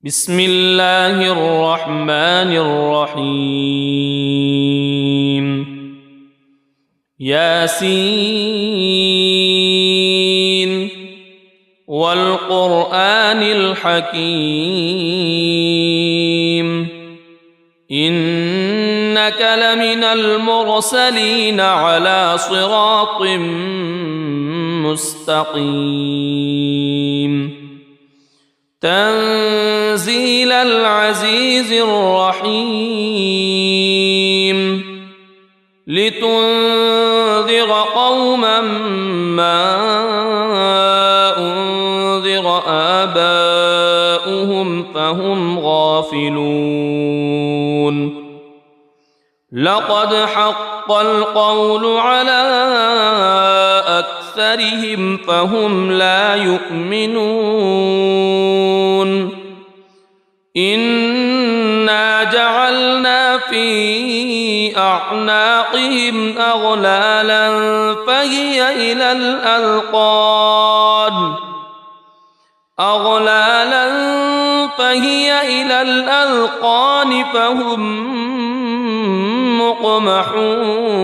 بسم الله الرحمن الرحيم ياسين والقرآن الحكيم إنك لمن المرسلين على صراط مستقيم تنزيل العزيز الرحيم لتنذر قوما ما أنذر آباؤهم فهم غافلون لقد حق القول على أكثرهم فهم لا يؤمنون إنا جعلنا في أعناقهم أغلالا فهي إلى الأذقان فهم مقمحون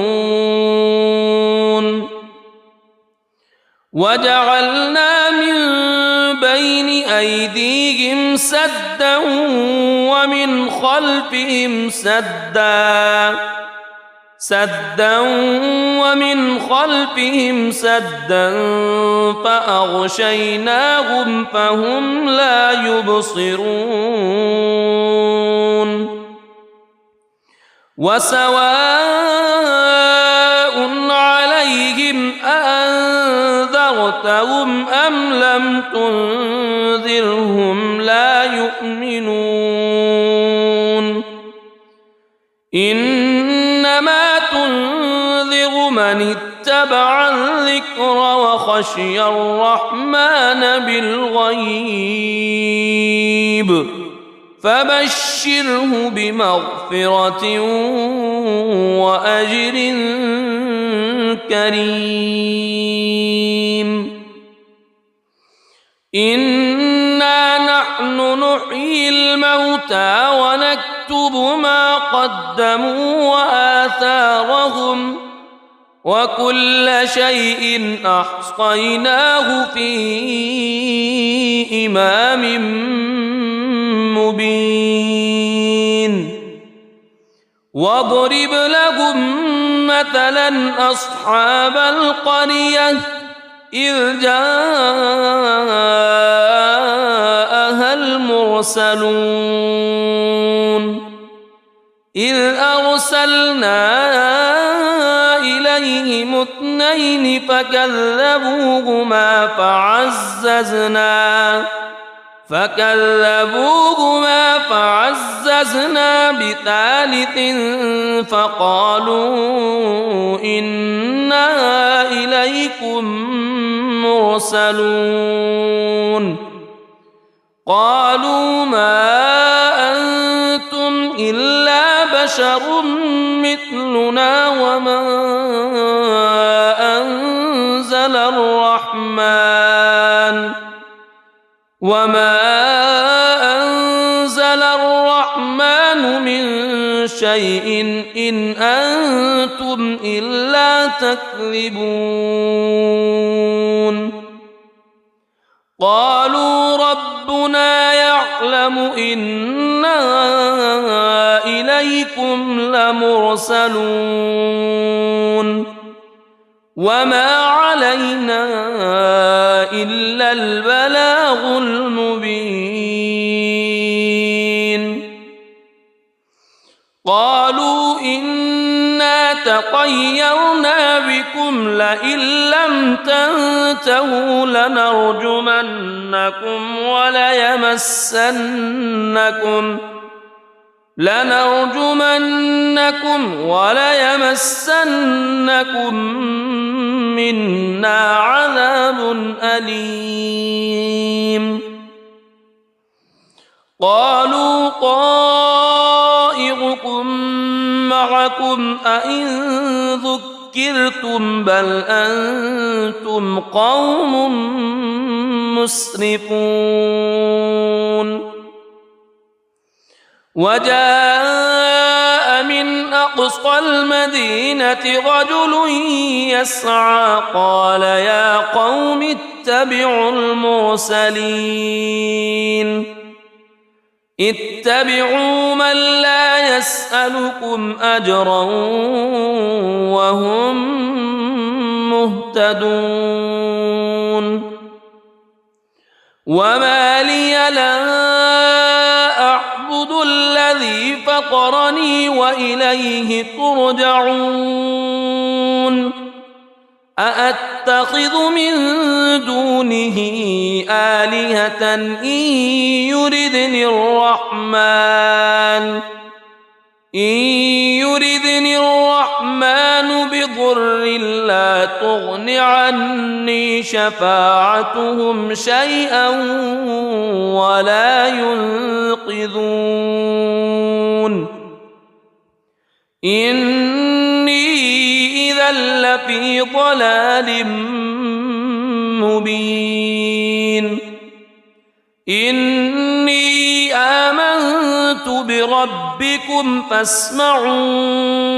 وجعلنا من بين أيديهم سدا ومن خلفهم سدا فأغشيناهم فهم لا يبصرون وسواء عليهم أأنذرتهم أم لم تنذرهم لا يؤمنون إنما تنذر من اتبع الذكر وخشي الرحمن بالغيب فبشره بمغفرة وأجر كريم إنا نحن نحيي الموتى ونكتب ما قدموا وآثارهم وكل شيء أحصيناه في إمام مبين واضرب لهم مثلا أصحاب القرية إذ جاءها المرسلون إذ أرسلنا إليهم اثنين فكذبوهما فعززنا بثالث فقالوا إنا إليكم مرسلون قالوا ما أنتم إلا بشر مثلنا وما أنزل الرحمن من شيء إن أنتم إلا تكذبون قالوا ربنا يعلم إنا إليكم لمرسلون وما علينا إلا البلاغ المبين قالوا إنا تطيرنا بكم لئن لم تنتهوا لنرجمنكم وليمسنكم منا عذاب أليم قالوا طائركم معكم أئن ذكرتم بل أنتم قوم مسرفون وجاء من أقصى المدينة رجل يسعى قال يا قوم اتبعوا المرسلين اتبعوا من لا يسألكم أجرا وهم مهتدون وما لي لا أعبد الذي فطرني وإليه ترجعون أأتخذ من دونه آلهة إن يردني الرحمن بضر لا تغن عني شفاعتهم شيئا ولا ينقذون إني إذا لفي ضلال مبين إني آمنت بربكم فاسمعون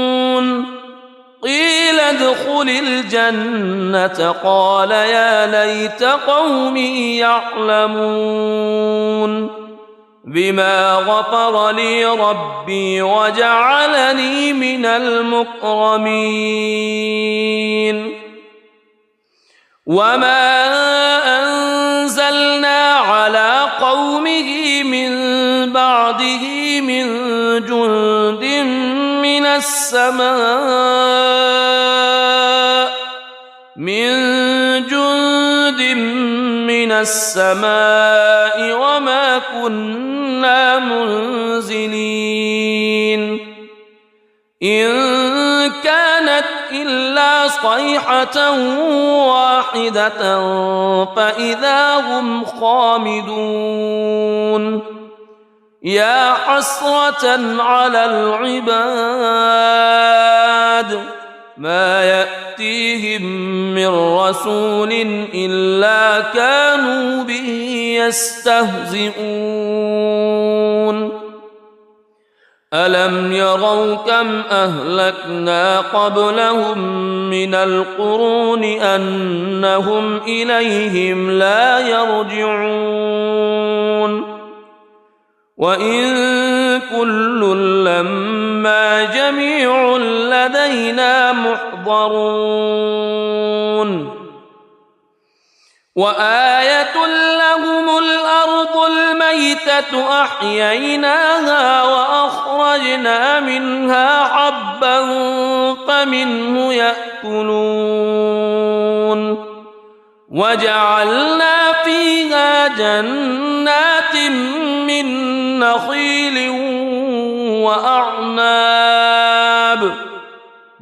قيل ادخل الجنة قال يا ليت قومي يعلمون بما غفر لي ربي وجعلني من المكرمين وما أنزلنا على قومه من بعده من جند من السماء وما كنا منزلين إن كانت إلا صيحة واحدة فإذا هم خامدون يا حسرة على العباد ما يأتيهم من رسول إلا كانوا به يستهزئون ألم يروا كم أهلكنا قبلهم من القرون أنهم إليهم لا يرجعون وإن كل لما جميع لدينا محضرون وآية لهم الأرض الميتة أحييناها وأخرجنا منها حبا فمنه يأكلون وجعلنا فيها جنات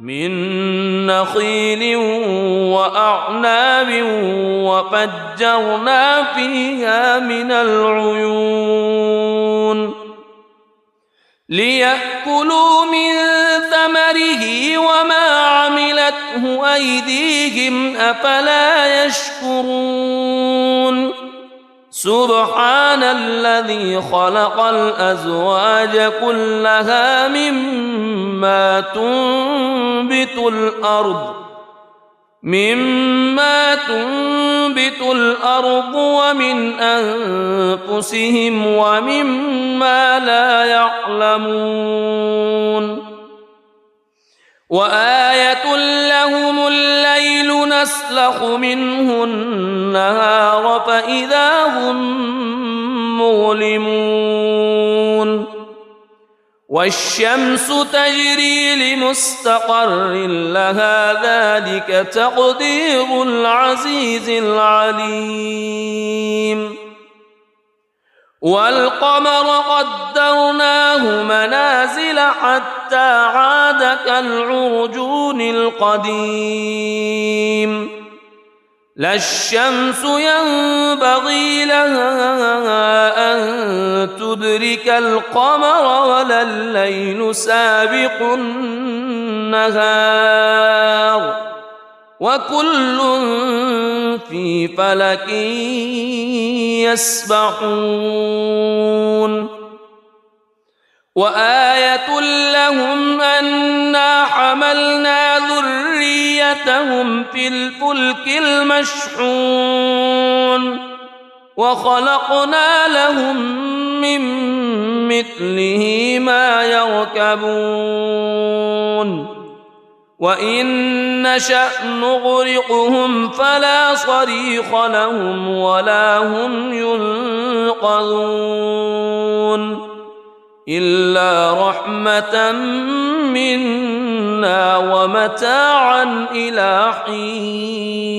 من نخيل وأعناب وفجرنا فيها من العيون ليأكلوا من ثمره وما عملته أيديهم أفلا يشكرون سبحان الذي خلق الأزواج كلها مما تنبت الأرض ومن أنفسهم ومما لا يعلمون وآية لهم الليل نسلخ منه النهار فإذا هم مظلمون والشمس تجري لمستقر لها ذلك تقدير العزيز العليم والقمر قدرناه منازل حتى عاد كالعرجون القديم لا الشمس ينبغي لها أن تدرك القمر ولا الليل سابق النهار وكل في فلك يسبحون وآية لهم أنا حملنا ذريتهم في الفلك المشحون وخلقنا لهم من مثله ما يركبون وإن نشأ نغرقهم فلا صريخ لهم ولا هم ينقذون إلا رحمة منا ومتاعا إلى حين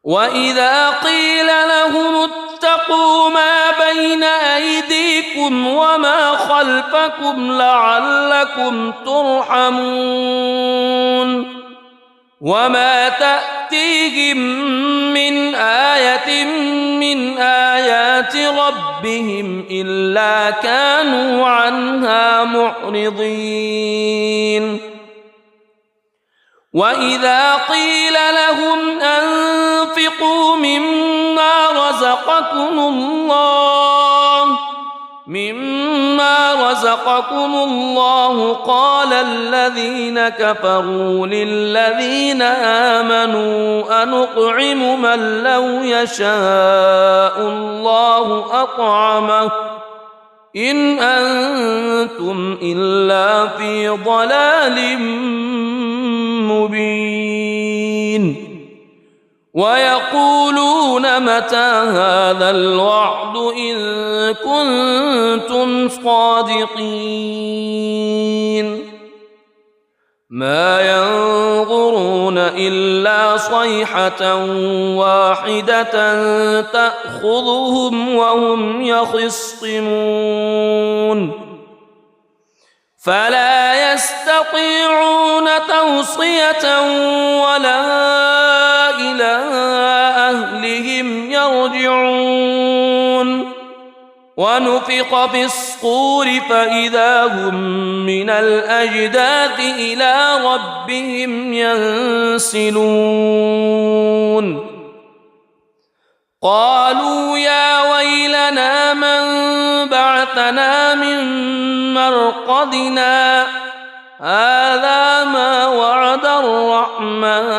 وإذا قيل لهم اتقوا ما بين أيديكم وما خلفكم لعلكم ترحمون وما تأتيهم من آية من آيات ربهم إلا كانوا عنها معرضين وإذا قيل لهم أنفقوا مما رزقكم الله قال الذين كفروا للذين آمنوا أنطعم من لو يشاء الله أطعمه إن أنتم إلا في ضلال مبين ويقولون متى هذا الوعد إن كنتم صادقين ما ينظرون إلا صيحة واحدة تأخذهم وهم يخصمون فلا يستطيعون توصية ولا إلى أهلهم يرجعون ونفخ في الصور فإذا هم من الأجداث إلى ربهم ينسلون قالوا يا ويلنا من بعثنا من مرقدنا هذا ما وعد الرحمن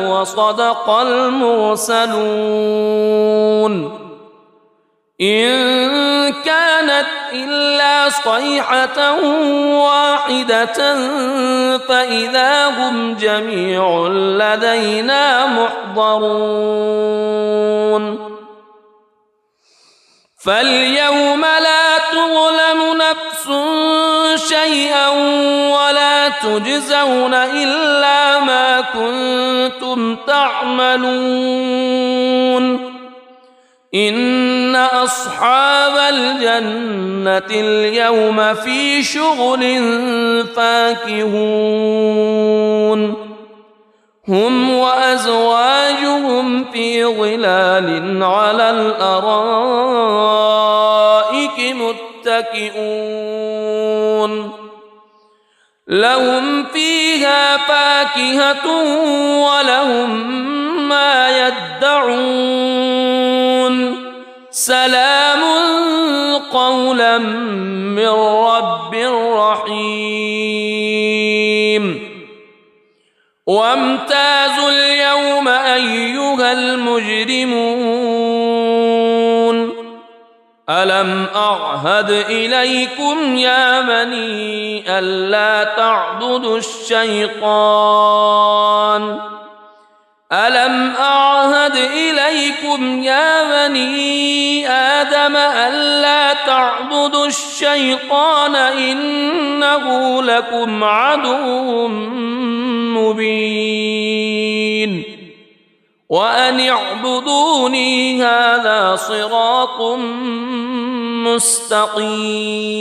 وصدق المرسلون إن كانت إلا صيحة واحدة فإذا هم جميع لدينا محضرون فاليوم لا تظلم نفس شيئا ولا تجزون إلا ما كنتم تعملون إن أصحاب الجنة اليوم في شغل فاكهون هم وأزواجهم في ظلال على الأرائك متكئون لهم فيها فاكهة ولهم ما يدعون سلام قولا من رب رحيم وامتازوا اليوم أيها المجرمون ألم أعهد إليكم يا بني ألا تعبدوا الشيطان ألم أعهد إليكم يا بني آدم ألا تعبدوا الشيطان إنه لكم عدو مبين وأن اعبدوني هذا صراط مستقيم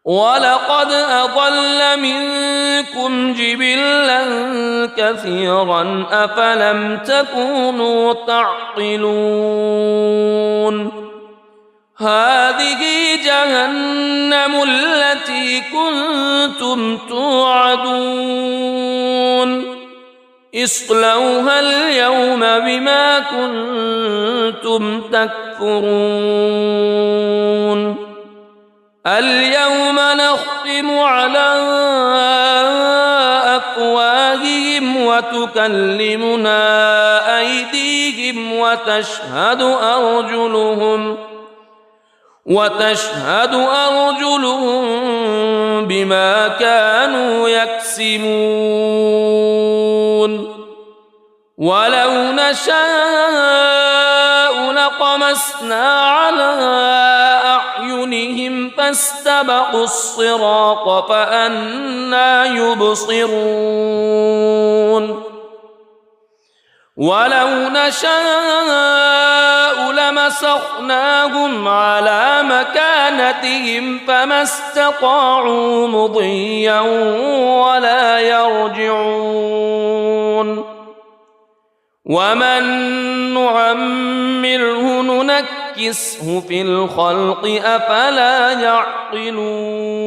ولقد أضل منكم جبلا كثيرا أفلم تكونوا تعقلون هذه جهنم التي كنتم توعدون اصلوها اليوم بما كنتم تكفرون اليوم نختم على أفواههم وتكلمنا أيديهم وتشهد أرجلهم بما كانوا يكسبون ولو نشاء لطمسنا على أعينهم فاستبقوا الصراط فأنى يبصرون ولو نشاء لمسخناهم على مكانتهم فما استطاعوا مضيا ولا يرجعون ومن نعمره ننكسه في الخلق أفلا يعقلون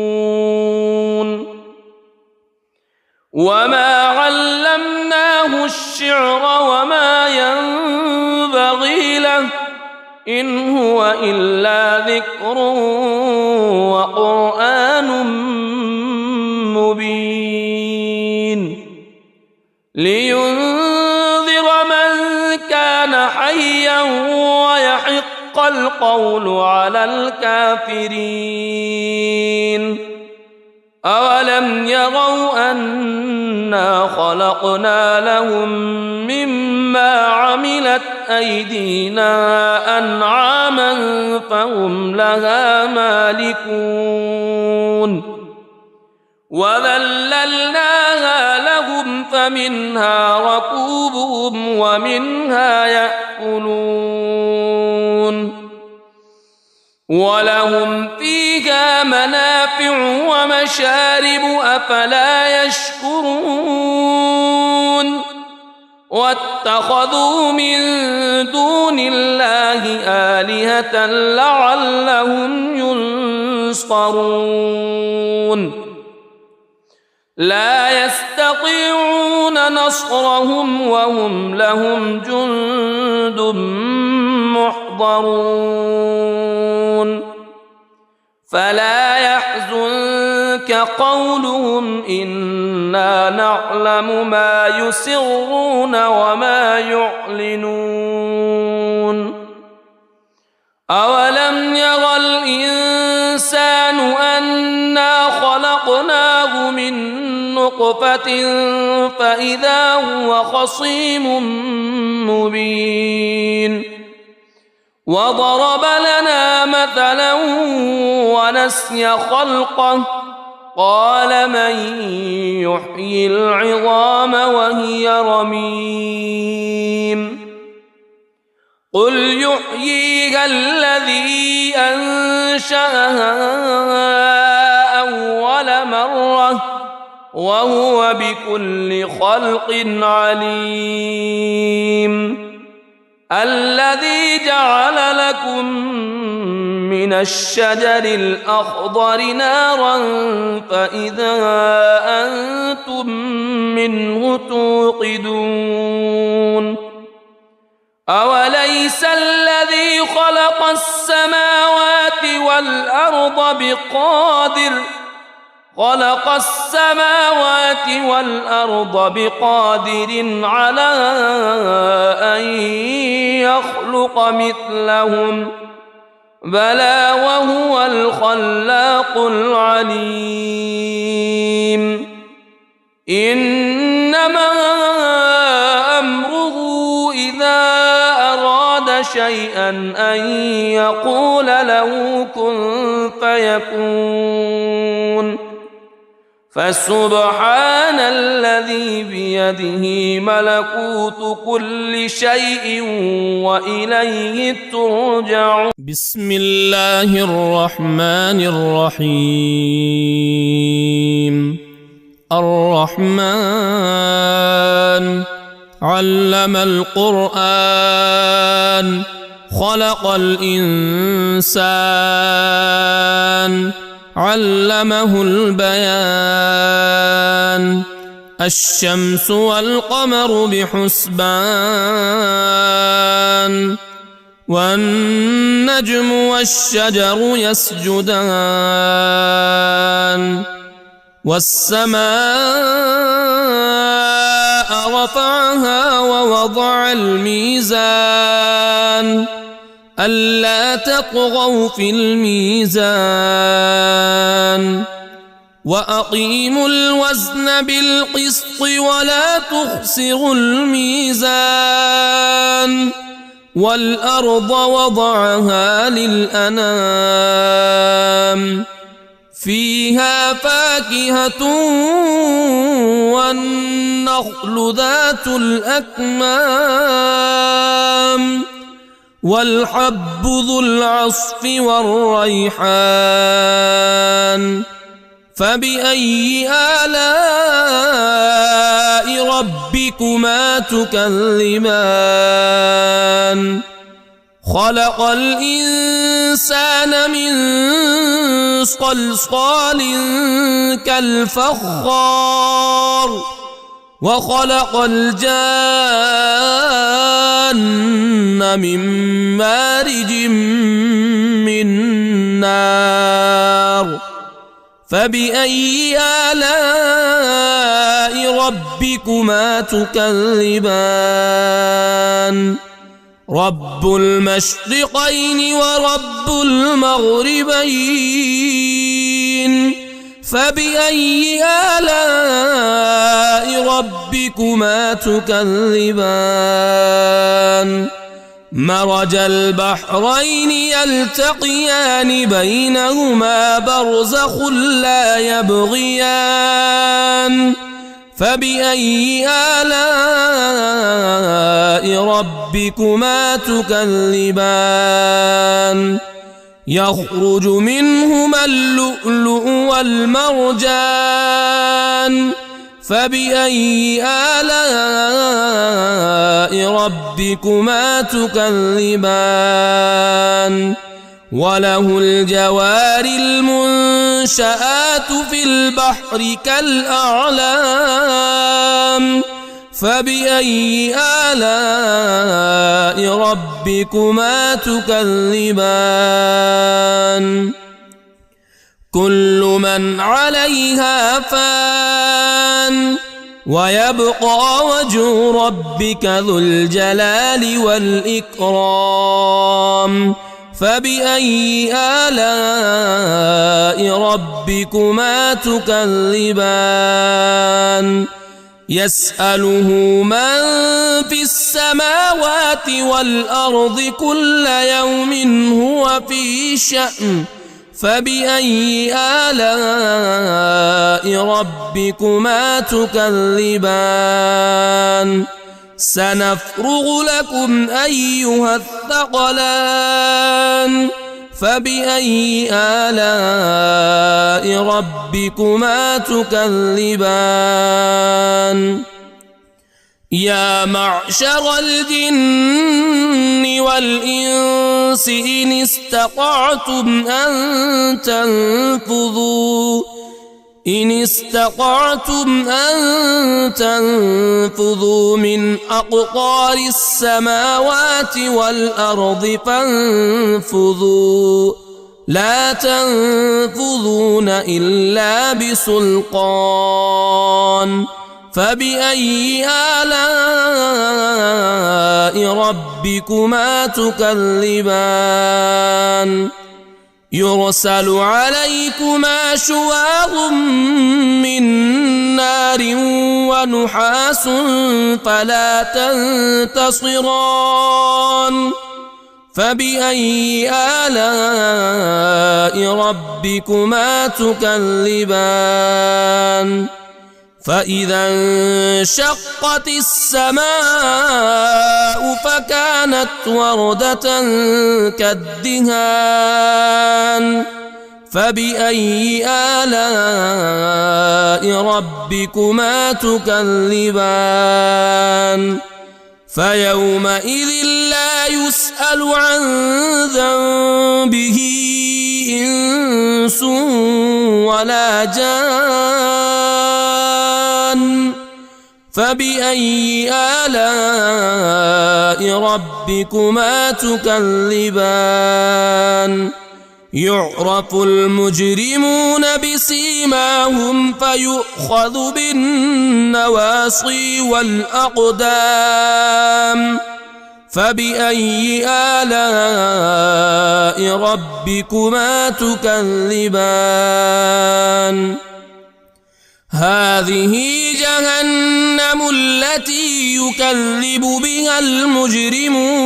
وما علمناه الشعر وما ينبغي له إن هو إلا ذكر وقرآن مبين لينذر من كان حيا ويحق القول على الكافرين أولم يروا أنا خلقنا لهم مما عملت أيدينا أنعاما فهم لها مالكون وذللناها لهم فمنها ركوبهم ومنها يأكلون ولهم فيها منافع ومشارب أفلا يشكرون واتخذوا من دون الله آلهة لعلهم ينصرون لا يستطيعون نصرهم وهم لهم جند محضرون فلا يحزنك قولهم إنا نعلم ما يسرون وما يعلنون أولم ير الإنسان أنا خلقناه من نطفة فإذا هو خصيم مبين وضرب لنا مثلا ونسي خلقه قال من يحيي العظام وهي رميم قل يحييها الذي أنشأها أول مرة وهو بكل خلق عليم الذي جعل لكم من الشجر الأخضر نارا فإذا أنتم منه توقدون أوليس الذي خلق السماوات والأرض بقادر على أن يخلق مثلهم بلى وهو الخلاق العليم إنما أمره إذا أراد شيئا أن يقول له كن فيكون فسبحان الذي بيده ملكوت كل شيء وإليه ترجعون بسم الله الرحمن الرحيم الرحمن علم القرآن خلق الإنسان علمه البيان الشمس والقمر بحسبان والنجم والشجر يسجدان والسماء رفعها ووضع الميزان ألا تطغوا في الميزان وأقيموا الوزن بالقسط ولا تخسروا الميزان والأرض وضعها للأنام فيها فاكهة والنخل ذات الأكمام والحب ذو العصف والريحان فبأي آلاء ربكما تكذبان خلق الإنسان من صلصال كالفخار وخلق الجان من مارج من نار فبأي آلاء ربكما تكذبان رب المشرقين ورب المغربين فبأي آلاء ربكما تكذبان مرج البحرين يلتقيان بينهما برزخ لا يبغيان فبأي آلاء ربكما تكذبان يخرج منهما اللؤلؤ والمرجان فبأي آلاء ربكما تكذبان وله الجوار المنشآت في البحر كالأعلام فبأي آلاء ربكما تكذبان كل من عليها فان ويبقى وجه ربك ذو الجلال والإكرام فبأي آلاء ربكما تكذبان يسأله من في السماوات والأرض كل يوم هو في شأن فبأي آلاء ربكما تكذبان سنفرغ لكم أيها الثقلان فبأي آلاء ربكما تكذبان يا معشر الجن والإنس إن استطعتم أن تنفذوا من أقطار السماوات والأرض فانفذوا لا تنفذون إلا بسلطان فبأي آلاء ربكما تكذبان يرسل عليكما شواظ من نار ونحاس فلا تنتصران فبأي آلاء ربكما تكذبان فإذا انشقت السماء فكانت وردة كالدهان فبأي آلاء ربكما تكذبان فيومئذ لا يسأل عن ذنبه إنس ولا جان فبأي آلاء ربكما تكذبان يعرف المجرمون بسيماهم فيؤخذ بالنواصي والأقدام فبأي آلاء ربكما تكذبان هذه جهنم التي يكذب بها المجرمون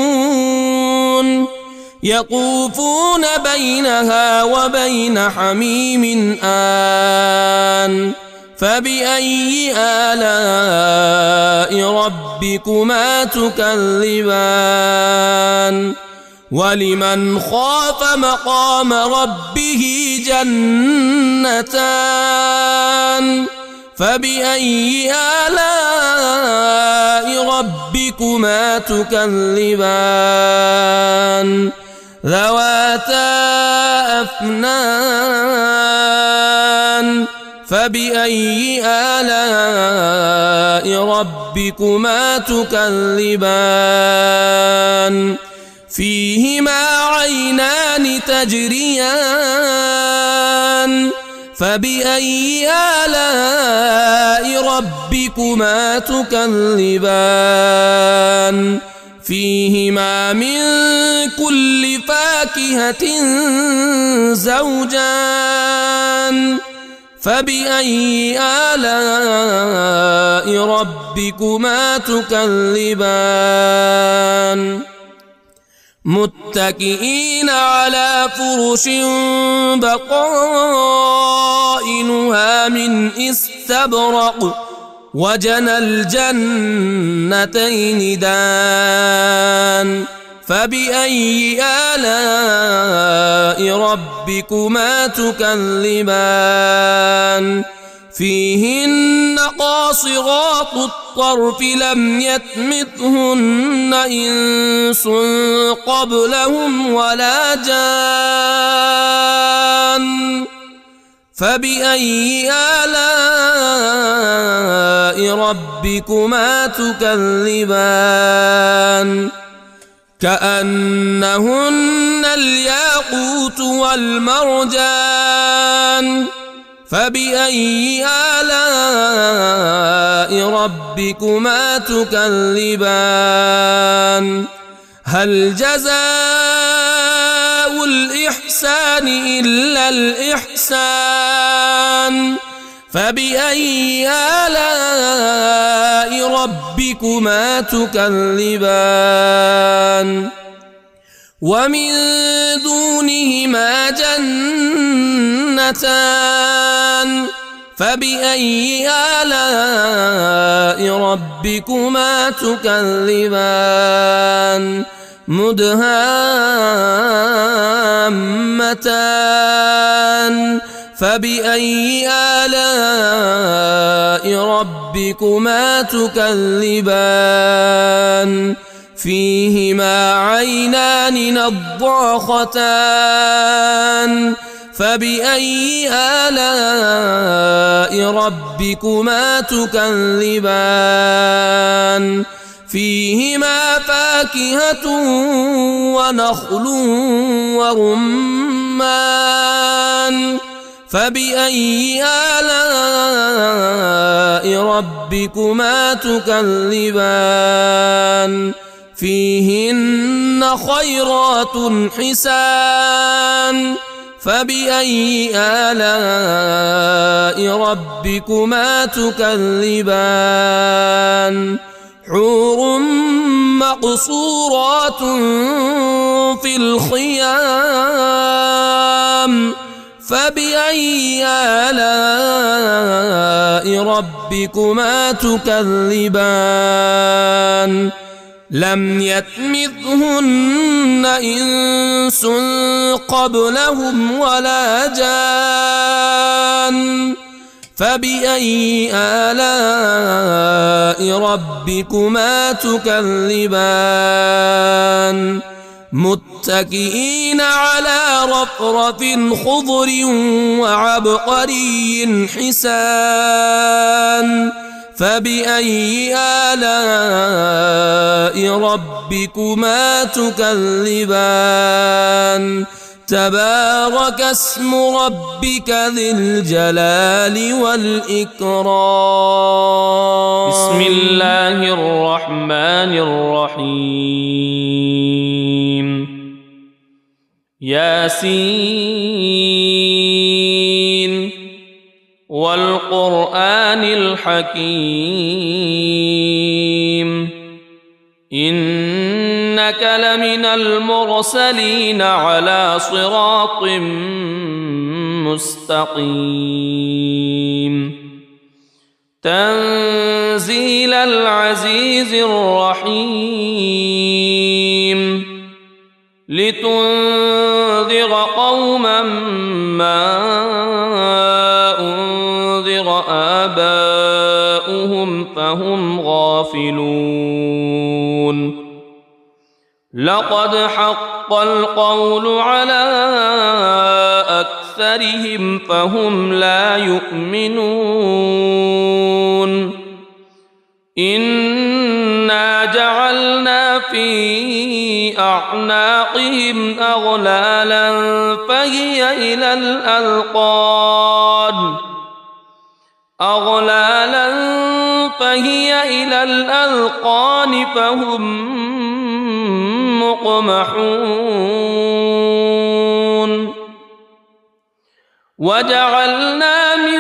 يطوفون بينها وبين حميم آن فبأي آلاء ربكما تكذبان ولمن خاف مقام ربه جنتان فبأي آلاء ربكما تكذبان ذواتا أفنان فبأي آلاء ربكما تكذبان فيهما عينان تجريان فبأي آلاء ربكما تكذبان فيهما من كل فاكهة زوجان فبأي آلاء ربكما تكذبان متكئين على فرش بطائنها من استبرق وجنى الجنتين دان فبأي آلاء ربكما تكذبان فيهن قاصرات الطرف لم يطمثهن إنس قبلهم ولا جان فبأي آلاء ربكما تكذبان كأنهن الياقوت والمرجان فبأي آلاء ربكما تكذبان هل جزاء الإحسان إلا الإحسان فبأي آلاء ربكما تكذبان ومن دونهما جنتان فبأي آلاء ربكما تكذبان مدهامتان فبأي آلاء ربكما تكذبان فيهما عينان نضاختان فبأي آلاء ربكما تكذبان فيهما فاكهة ونخل ورمان فبأي آلاء ربكما تكذبان فيهن خيرات حسان فبأي آلاء ربكما تكذبان حور مقصورات في الخيام فبأي آلاء ربكما تكذبان لم يطمثهن إنس قبلهم ولا جان فبأي آلاء ربكما تكذبان متكئين على رفرف خضر وعبقري حسان فبأي آلاء ربكما تكذبان تبارك اسم ربك ذي الجلال والإكرام بسم الله الرحمن الرحيم ياسين والقرآن الحكيم إنك لمن المرسلين على صراط مستقيم تنزيل العزيز الرحيم لتنذر قوما ما أنذر آباؤهم فهم غافلون لقد حق القول على أكثرهم فهم لا يؤمنون إنا جعلنا في أعناقهم أغلالا فهي إلى الأذقان فهم مقمحون وجعلنا من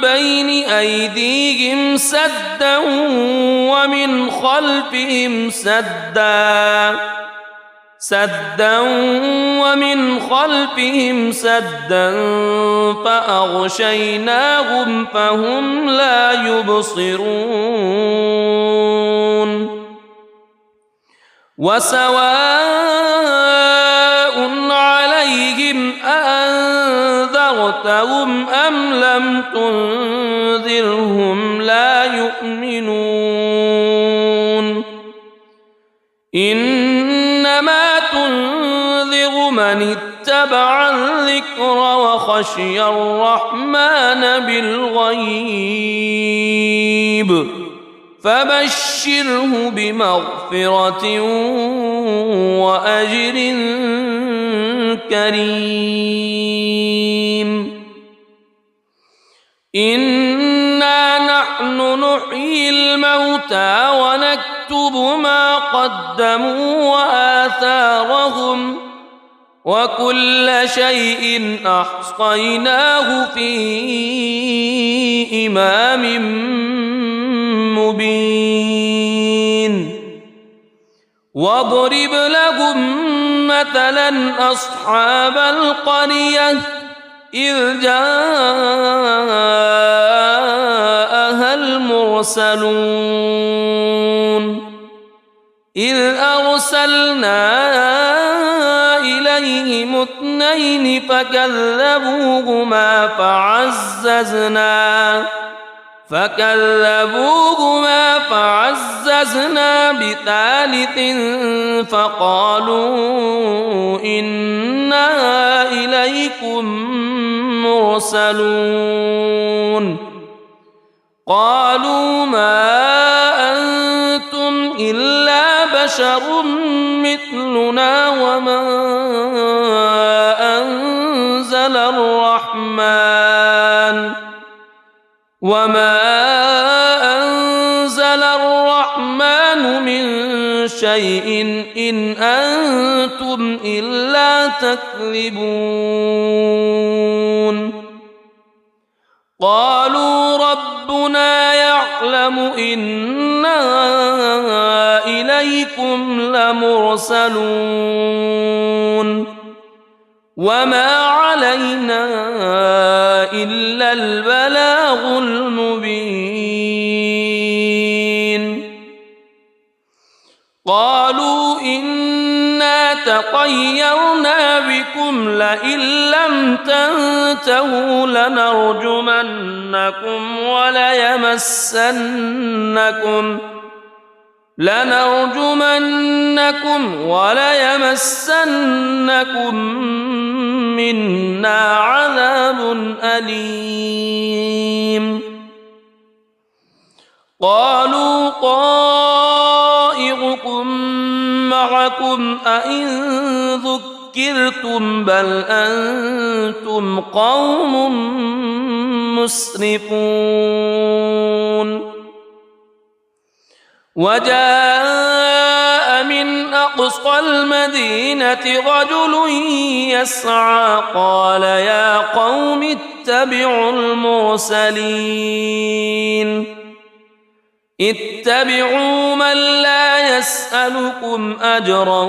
بين أيديهم سدا ومن خلفهم سدا فأغشيناهم فهم لا يبصرون وسواء عليهم أأنذرتهم أم لم تنذرهم لا يؤمنون إنما تنذر من اتبع الذكر وخشي الرحمن بالغيب فبشره بمغفرة وأجر كريم إنا نحن نحيي الموتى ونكتب ما قدموا وآثارهم وكل شيء أحصيناه في إمام مبين واضرب لهم مثلا أصحاب القرية إذ جاءها المرسلون إذ أرسلنا إليهم اثنين فكذبوهما فعززنا بثالث فقالوا إنا إليكم مرسلون قالوا ما أنتم إلا بشر مثلنا وما أنزل الرحمن من شيء إن أنتم إلا تكذبون قالوا ربنا يعلم إنا إليكم لمرسلون وما علينا إلا البلاغ المبين قالوا إنا تطيرنا بكم لئن لم تنتهوا لنرجمنكم وليمسنكم منا عذاب أليم قالوا طائركم معكم أئن ذكرتم بل أنتم قوم مسرفون وجاء من أقصى المدينة رجل يسعى قال يا قوم اتبعوا المرسلين اتبعوا من لا يسألكم أجرا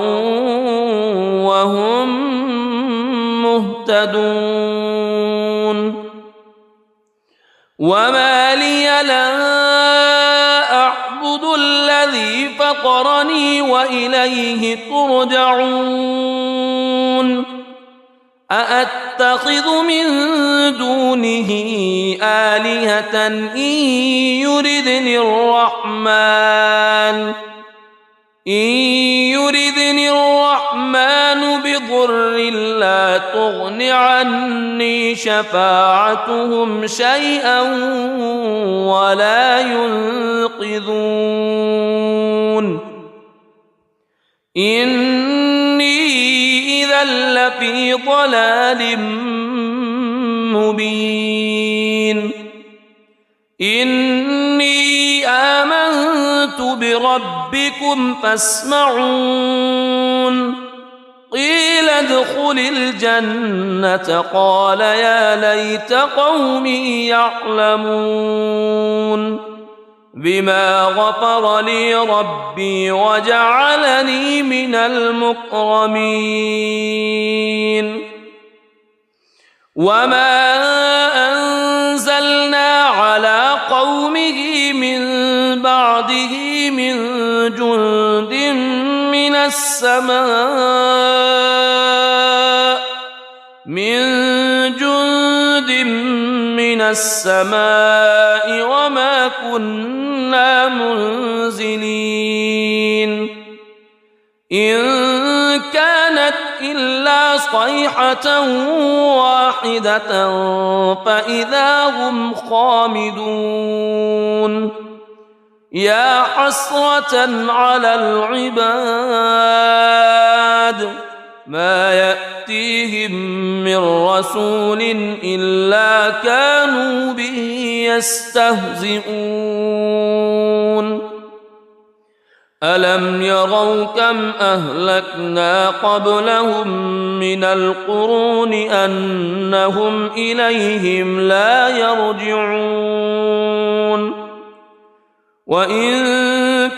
وهم مهتدون وما لي لا أعبد الذي فطرني وإليه ترجعون أأتخذ من دونه آلهة إن يردني الرحمن بضر لا تغن عني شفاعتهم شيئا ولا ينقذون إني إذا لفي ضلال مبين إني آمنت بربكم فاسمعون قيل ادخل الجنة قال يا ليت قومي يعلمون بما غفر لي ربي وجعلني من المكرمين وما أنزلنا على قومه من بعده من جند من السماء وما كنا منزلين إن كانت إلا صيحة واحدة فإذا هم خامدون يا حسرة على العباد ما يأتيهم من رسول إلا كانوا به يستهزئون ألم يروا كم أهلكنا قبلهم من القرون أنهم إليهم لا يرجعون وإن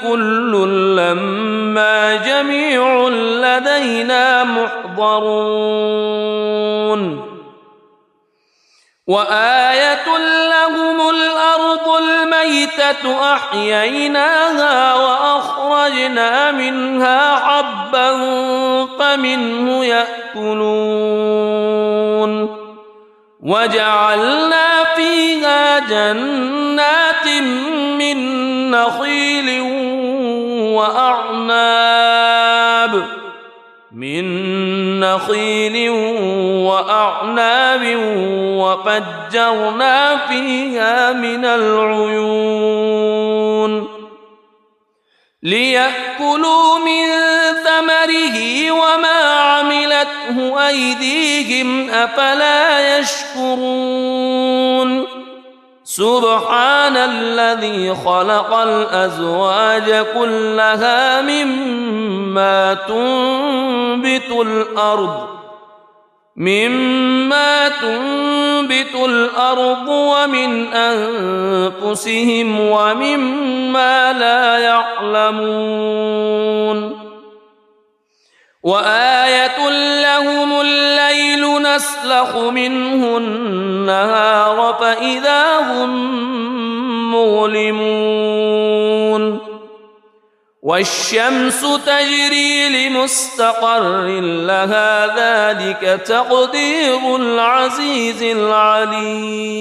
كل لما جميع لدينا محضرون وآية لهم الأرض الميتة أحييناها وأخرجنا منها حبا فمنه يأكلون وجعلنا فيها جنات من نخيل وأعناب وفجرنا فيها من العيون ليأكلوا من ثمره وما عملته أيديهم أفلا يشكرون سبحان الذي خلق الأزواج كلها مما تنبت الأرض ومن أنفسهم ومما لا يعلمون وآية لهم الليل نسلخ منه النهار فإذا هم مظلمون والشمس تجري لمستقر لها ذلك تقدير العزيز العليم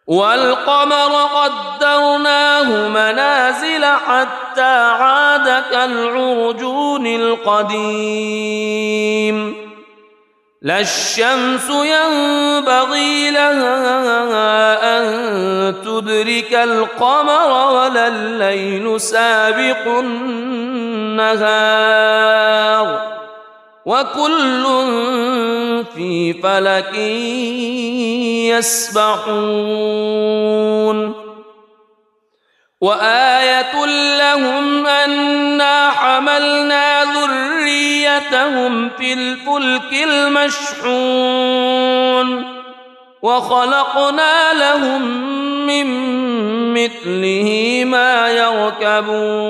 والقمر قدرناه منازل حتى عاد كالعرجون القديم لا الشمس ينبغي لها أن تدرك القمر ولا الليل سابق النهار وكل في فلك يسبحون وآية لهم أنا حملنا ذريتهم في الفلك المشحون وخلقنا لهم من مثله ما يركبون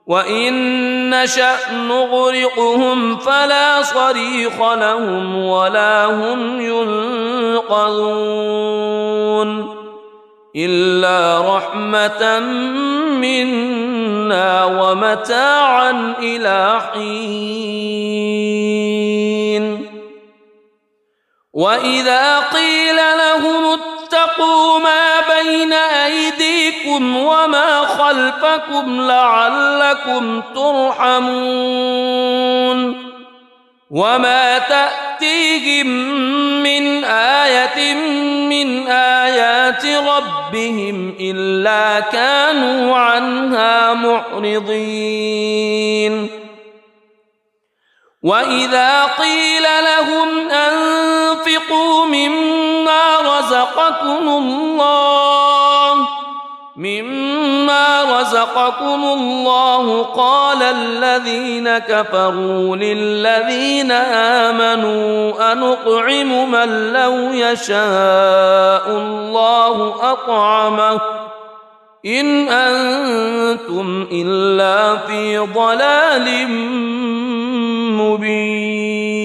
وإن نشأ نغرقهم فلا صريخ لهم ولا هم ينقذون إلا رحمة منا ومتاعا إلى حين وإذا قيل لهم اتقوا ما بين أيديكم وما خلفكم لعلكم ترحمون وما تأتيهم من آية من آيات ربهم إلا كانوا عنها معرضين وإذا قيل لهم أنفقوا مما رزقكم الله قال الذين كفروا للذين آمنوا أنطعم من لو يشاء الله أطعمه إن أنتم إلا في ضلال مبين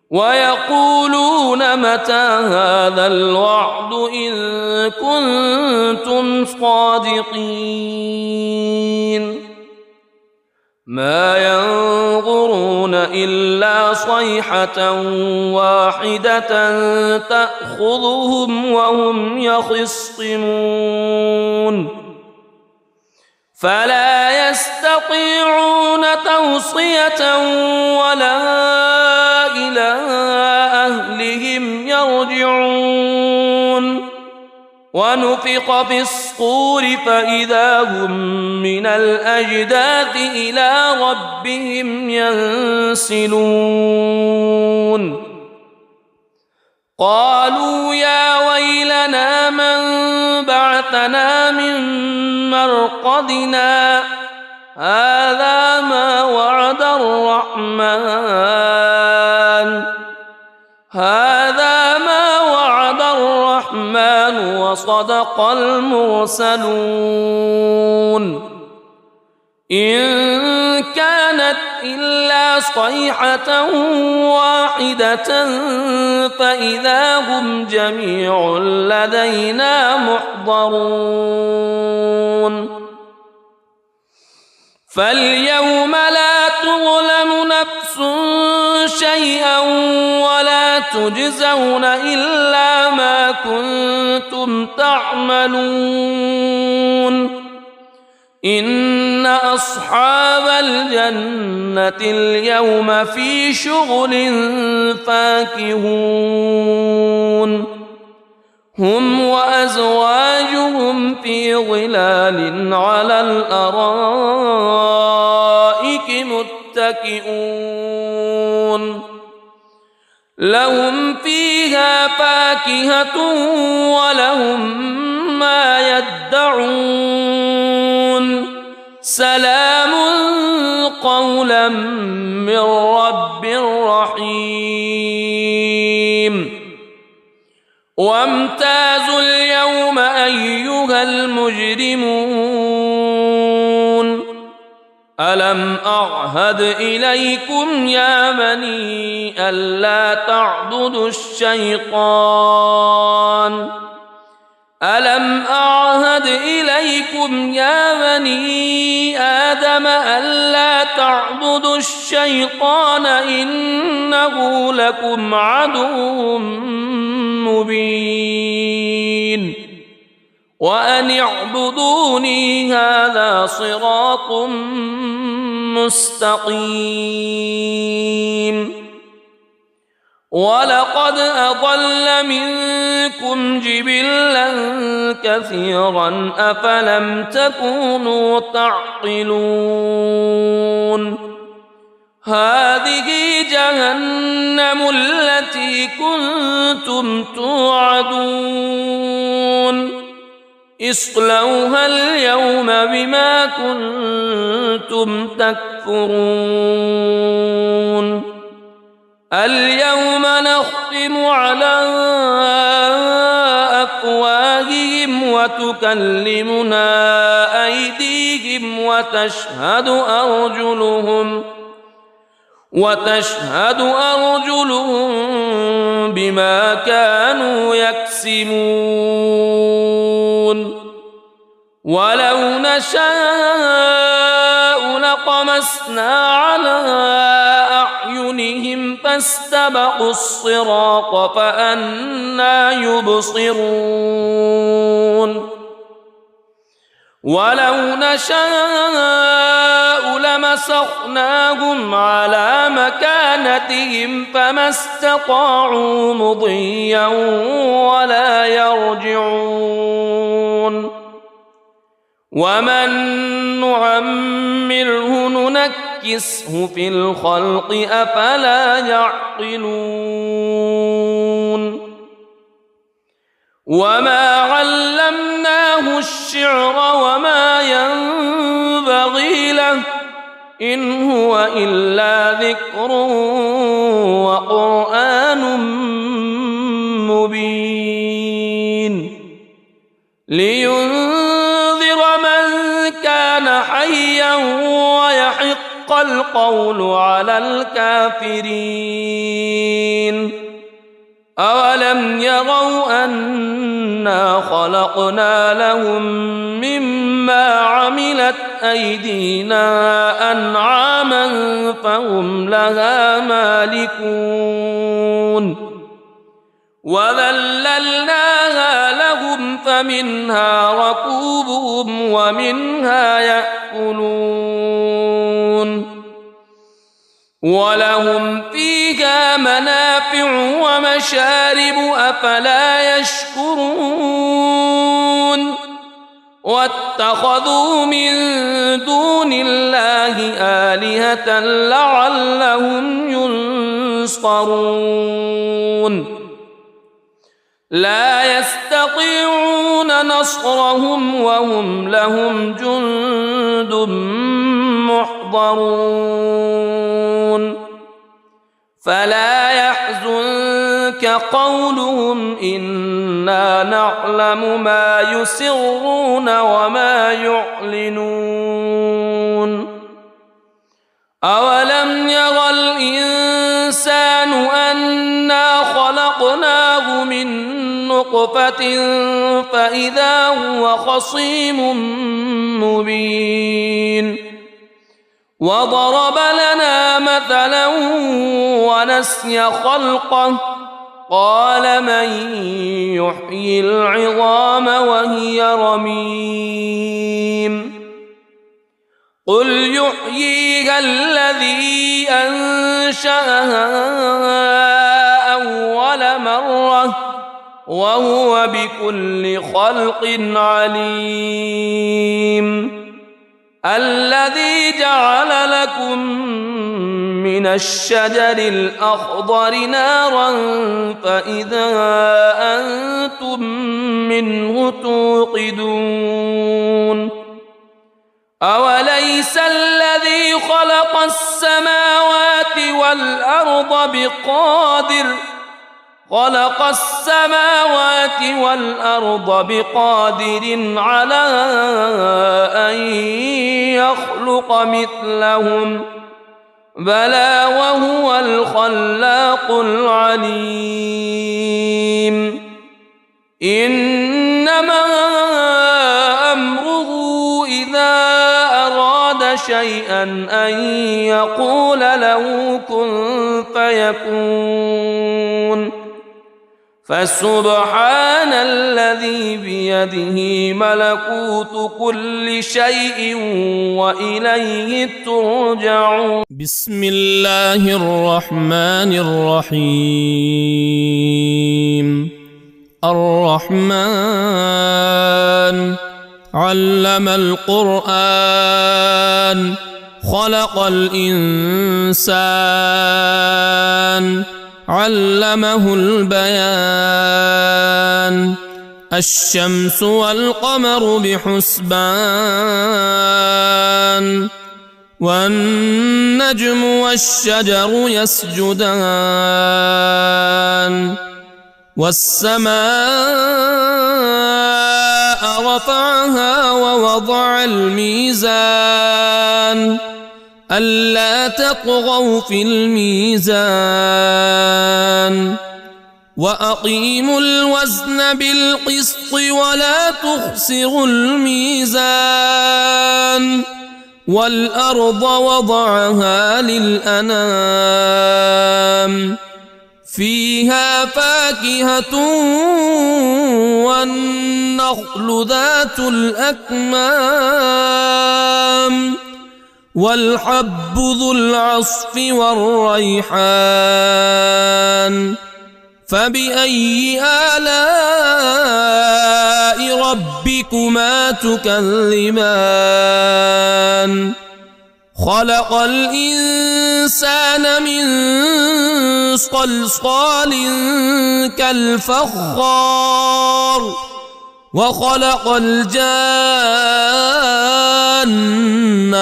ويقولون متى هذا الوعد إن كنتم صادقين ما ينظرون إلا صيحة واحدة تأخذهم وهم يخصمون فلا يستطيعون توصية ولا إلى أهلهم يرجعون ونفخ في الصور فإذا هم من الأجداث إلى ربهم ينسلون قالوا يا ويلنا من بعثنا من مرقدنا هذا ما وعد الرحمن وصدق المرسلون إن كانت إلا صيحة واحدة فإذا هم جميع لدينا محضرون فاليوم لا تظلم نفس شيئا ولا تجزون إلا ما كنتم تعملون إن أصحاب الجنة اليوم في شغل فاكهون هم وأزواجهم في ظلال على الأرائك متكئون لهم فيها فاكهة ولهم ما يدعون سلام قولا من رب رحيم وامتازوا اليوم أيها المجرمون ألم أعهد إليكم يا بني ألا تعبدوا الشيطان ألم أعهد إليكم يا بني آدم ألا تعبدوا الشيطان إنه لكم عدو مبين وأن اعبدوني هذا صراط مستقيم ولقد أضل منكم جبلا كثيرا أفلم تكونوا تعقلون هذه جهنم التي كنتم توعدون اصلوها اليوم بما كنتم تكفرون اليوم نختم على أفواههم وتكلمنا أيديهم وتشهد أرجلهم بما كانوا يكسبون ولو نشاء لطمسنا على أعينهم فاستبقوا الصراط فأنى يبصرون ولو نشاء لمسخناهم على مكانتهم فما استطاعوا مضيا ولا يرجعون ومن نعمره ننكسه في الخلق أفلا يعقلون وما علمناه الشعر وما ينبغي له إن هو إلا ذكر وقرآن مبين لينذر من كان حيا ويحق القول على الكافرين أولم يروا أنا خلقنا لهم مما عملت أيدينا أنعاما فهم لها مالكون وذللناها لهم فمنها ركوبهم ومنها يأكلون ولهم فيها منافع ومشارب أفلا يشكرون واتخذوا من دون الله آلهة لعلهم ينصرون لا يستطيعون نصرهم وهم لهم جند محضرون فلا يحزنك قولهم إنا نعلم ما يسرون وما يعلنون أولم ير الإنسان أنا خلقناه من نطفة فإذا هو خصيم مبين وضرب لنا مثلا ونسي خلقه قال من يحيي العظام وهي رميم قل يحييها الذي أنشأها أول مرة وهو بكل خلق عليم الذي جعل لكم من الشجر الأخضر نارا فإذا أنتم منه توقدون أوليس الذي خلق السماوات والأرض بقادر على أن يخلق مثلهم بلى وهو الخلاق العليم إنما أمره إذا أراد شيئا أن يقول له كن فيكون فسبحان الذي الذي بيده ملكوت كل شيء وإليه ترجعون. بسم الله الرحمن الرحيم. الرحمن علم القرآن خلق الإنسان علمه البيان. الشمس والقمر بحسبان والنجم والشجر يسجدان. والسماء رفعها ووضع الميزان ألا تطغوا في الميزان وأقيموا الوزن بالقسط ولا تخسروا الميزان. والأرض وضعها للأنام فيها فاكهة والنخل ذات الأكمام والحب ذو العصف والريحان. فبأي آلاء ربكما تكذبان. خلق الإنسان من صلصال كالفخار وخلق الجان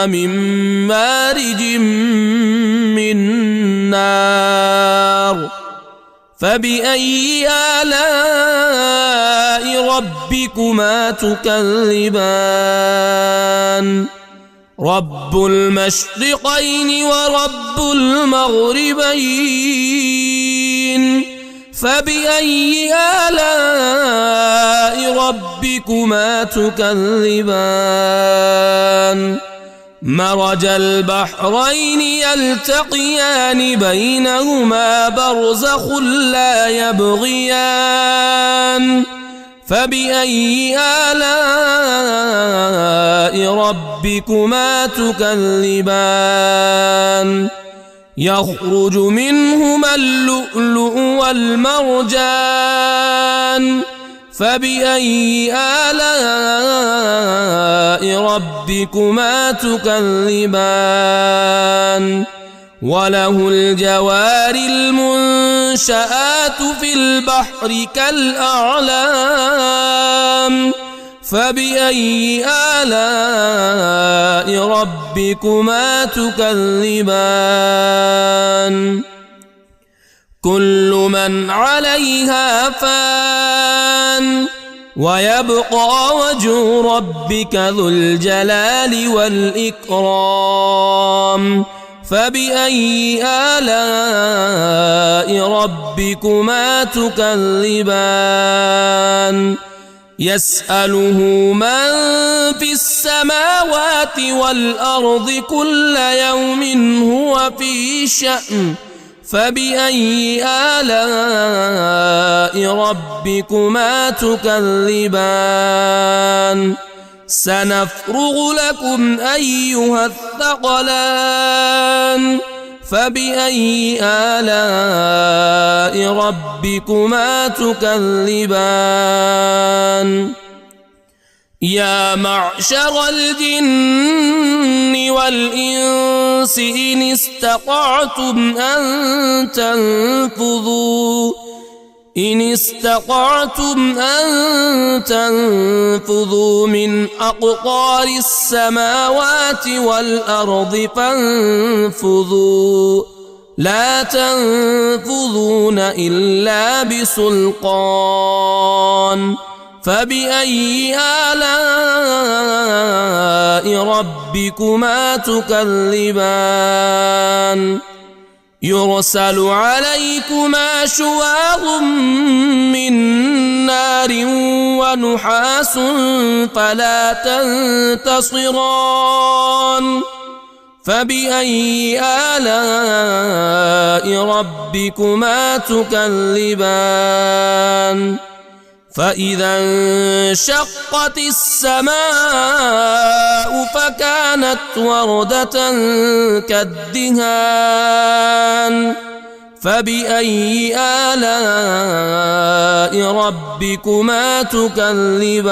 من مارج من نار. فبأي آلاء ربكما تكذبان. رب المشرقين ورب المغربين. فبأي آلاء ربكما تكذبان. مرج البحرين يلتقيان بينهما برزخ لا يبغيان. فبأي آلاء ربكما تكذبان. يخرج منهما اللؤلؤ والمرجان. فبأي آلاء ربكما تكذبان. وله الجوار المنشآت في البحر كالأعلام. فبأي آلاء ربكما تكذبان. كل من عليها فان ويبقى وجه ربك ذو الجلال والإكرام. فبأي آلاء ربكما تكذبان. يسأله من في السماوات والأرض كل يوم هو في شأن. فبأي آلاء ربكما تكذبان. سنفرغ لكم أيها الثقلان. فبأي آلاء ربكما تكذبان. يا معشر الجن والإنس إن استطعتم أن تنفذوا من أقطار السماوات والأرض فانفذوا لا تنفذون إلا بسلطان. فبأي آلاء ربكما تكذبان. يرسل عليكما شواظ من نار ونحاس فلا تنتصران. فبأي آلاء ربكما تكذبان. فإذا انشقت السماء فكانت وردة كالدهان فبأي آلاء ربكما تكذبان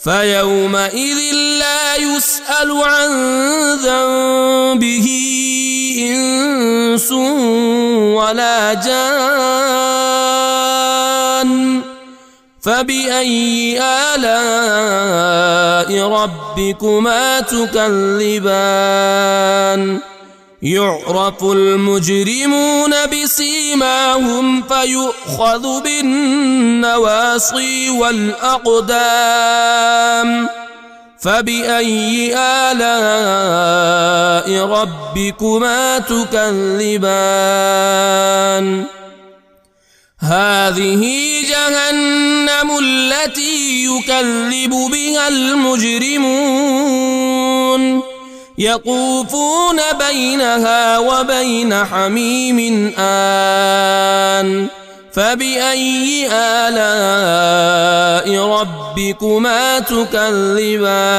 فيومئذ لا يسأل عن ذنبه إنس ولا جان فبأي آلاء ربكما تكذبان يعرف المجرمون بسيماهم فيؤخذ بالنواصي والأقدام فبأي آلاء ربكما تكذبان هذه جهنم التي يكذب بها المجرمون يطوفون بينها وبين حميم آن فبأي آلاء ربكما تكذبان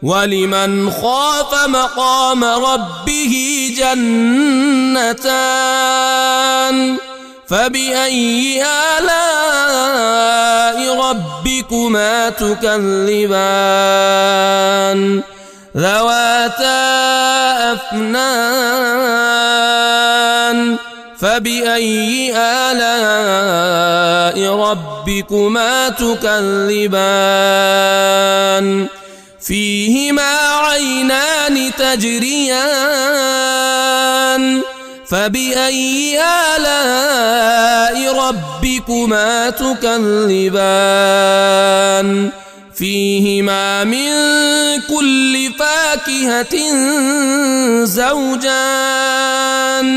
ولمن خاف مقام ربه جنتان فبأي آلاء ربكما تكذبان ذواتا أفنان فبأي آلاء ربكما تكذبان فيهما عينان تجريان فبأي آلاء ربكما تكذبان فيهما من كل فاكهة زوجان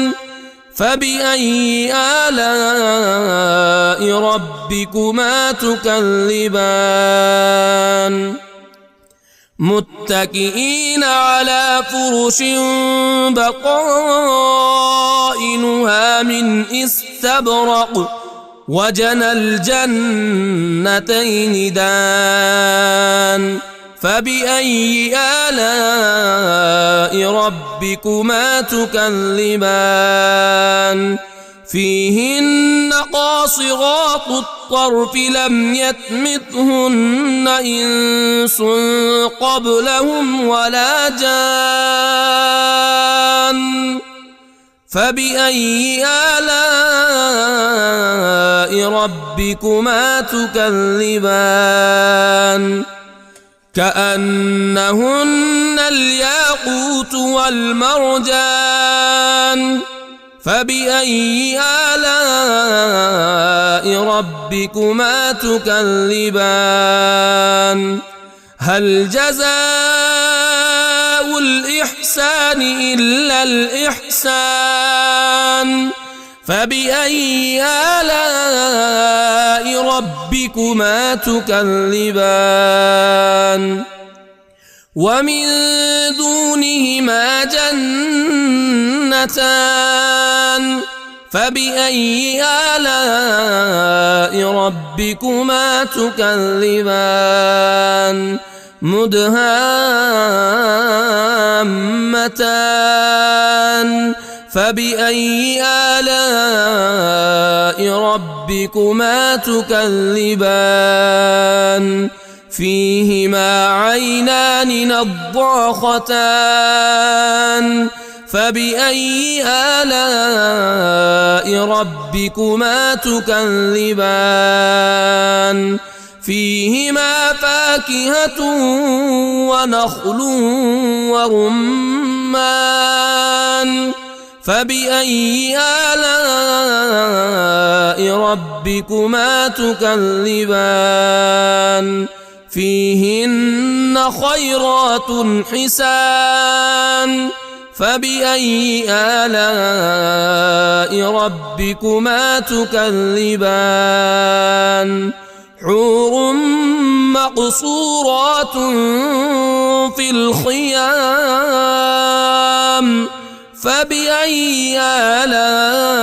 فبأي آلاء ربكما تكذبان متكئين على فرش بطائنها من استبرق وجنى الجنتين دان فبأي آلاء ربكما تكذبان فيهن قاصرات الطرف لم يطمثهن إنس قبلهم ولا جان فبأي آلاء ربكما تكذبان كأنهن الياقوت والمرجان فبأي آلاء ربكما تكذبان هل جزاء الإحسان إلا الإحسان فبأي آلاء ربكما تكذبان ومن دونهما جنتان فبأي آلاء ربكما تكذبان مدهامتان فبأي آلاء ربكما تكذبان فيهما عينان نضاختان فبأي آلاء ربكما تكذبان فيهما فاكهة ونخل ورمان فبأي آلاء ربكما تكذبان فيهن خيرات حسان فبأي آلاء ربكما تكذبان حور مقصورات في الخيام فبأي آلاء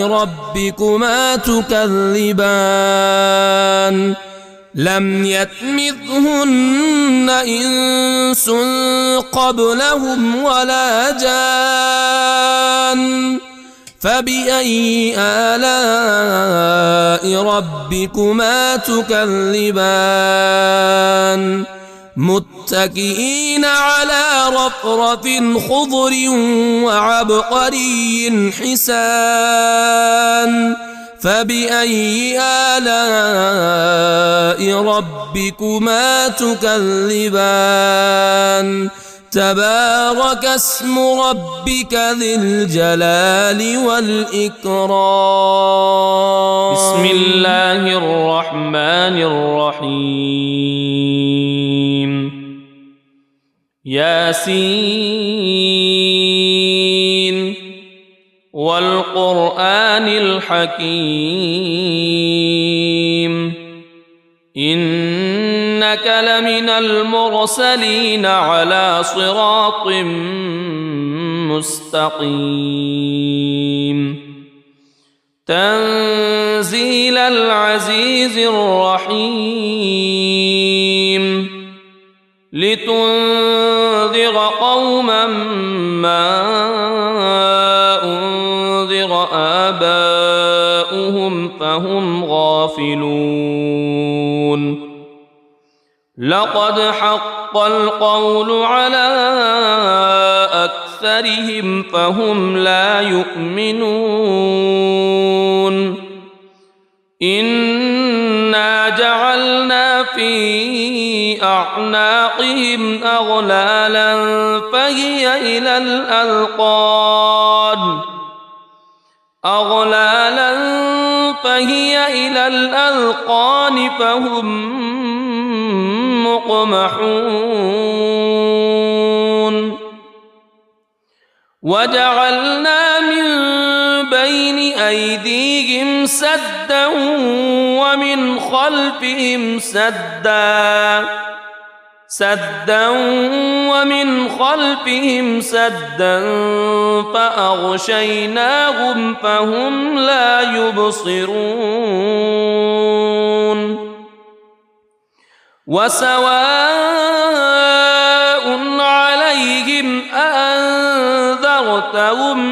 ربكما تكذبان لم يطمثهن إنس قبلهم ولا جان فبأي آلاء ربكما تكذبان متكئين على رفرف خضر وعبقري حسان فبأي آلاء ربكما تكذبان تبارك اسم ربك ذي الجلال والإكرام. بسم الله الرحمن الرحيم. ياسين والقرآن الحكيم إنك لمن المرسلين على صراط مستقيم تنزيل العزيز الرحيم لتنذر قوما ما أنذر آباؤهم فهم غافلون لقد حق القول على أكثرهم فهم لا يؤمنون إنا جعلنا في أعناقهم أغلالا فهي إلى الأذقان فهم مقمحون وجعلنا من بين أيديهم سدا ومن خلفهم سدا فأغشيناهم فهم لا يبصرون وسواء عليهم أأنذرتهم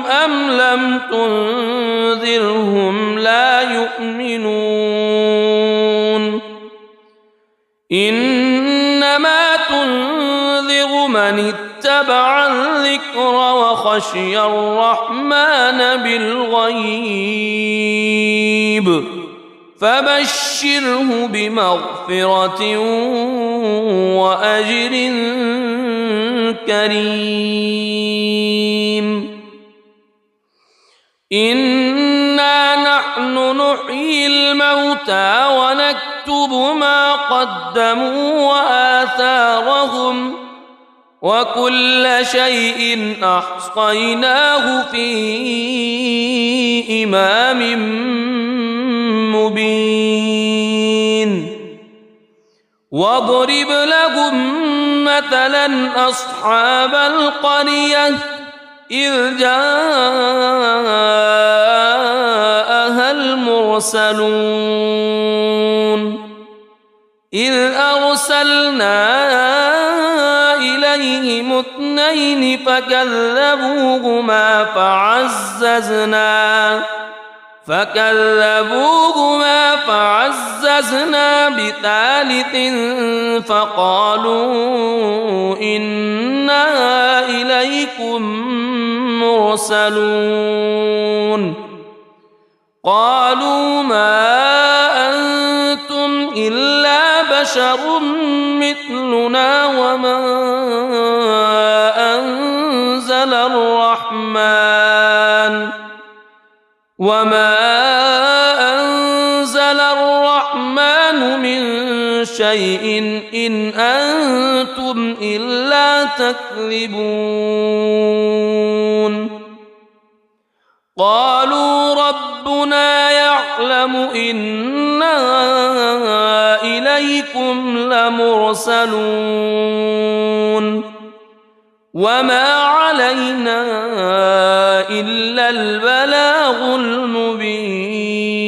أم لم تنذرهم لا يؤمنون إنما تنذر من اتبع الذكر وخشي الرحمن بالغيب فبشره بمغفرة وأجر كريم إنا نحن نحيي الموتى ونكتب ما قدموا وآثارهم وكل شيء أحصيناه في إمام مبين واضرب لهم مثلا أصحاب القرية إذ جاءها المرسلون إذ أرسلنا إليهم اثنين فكذبوهما فعززنا بثالث فقالوا إنا إليكم مرسلون قالوا ما أنتم إلا بشر مثلنا وما أنزل الرحمن من شيء إن أنتم إلا تكذبون قالوا ربنا يعلم إنا إليكم لمرسلون وما علينا إلا البلاغ المبين.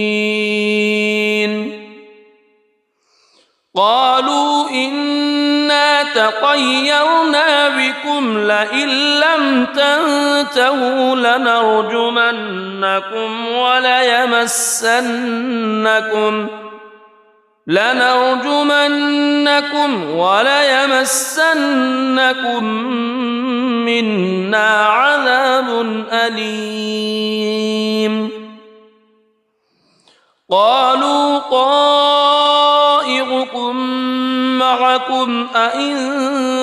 قالوا إنا تطيرنا بكم لئن لم تنتهوا لنرجمنكم وليمسنكم منا عذاب أليم. قالوا طائركم معكم أئن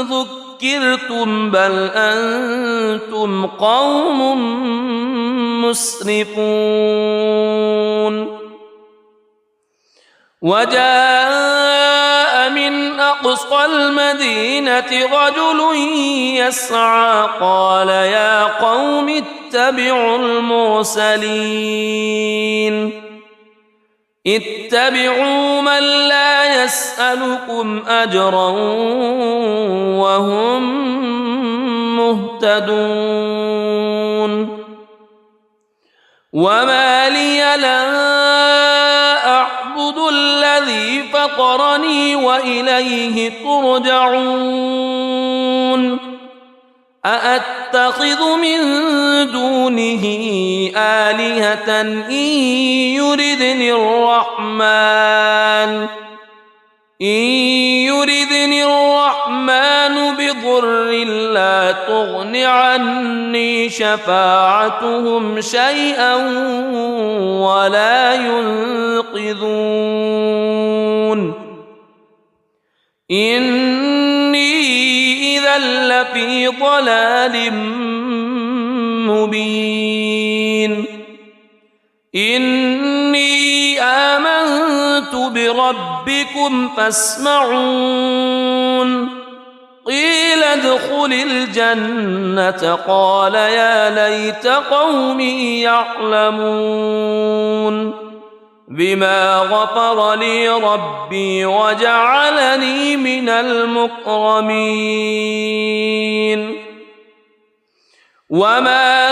ذكرتم بل أنتم قوم مسرفون. وجاء من أقصى المدينة رجل يسعى قال يا قوم اتبعوا المرسلين اتبعوا من لا يسألكم أجرا وهم مهتدون. وما لي لا أعبد الذي فطرني وإليه ترجعون. أأتخذ من دونه آلهة إن يردني الرحمن بضر لا تغن عني شفاعتهم شيئا ولا ينقذون. إني إذا لفي ضلال مبين. إني آمنت بربكم فاسمعون. قيل ادخل الجنة قال يا ليت قومي يعلمون بما غفر لي ربي وجعلني من المكرمين. وما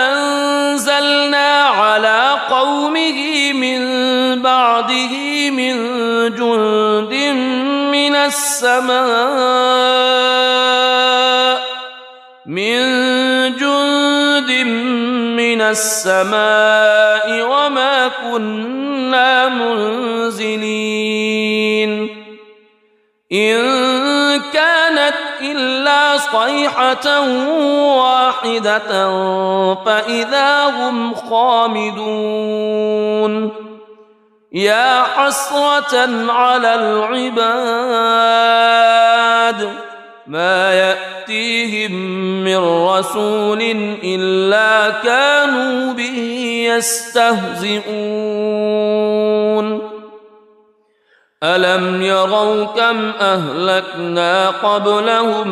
أنزلنا على قومه من بعده من جند من السماء وما كنا منزلين. إن كانت إلا صيحة واحدة فإذا هم خامدون. يا حسرة على العباد ما يأتيهم من رسول إلا كانوا به يستهزئون. ألم يروا كم أهلكنا قبلهم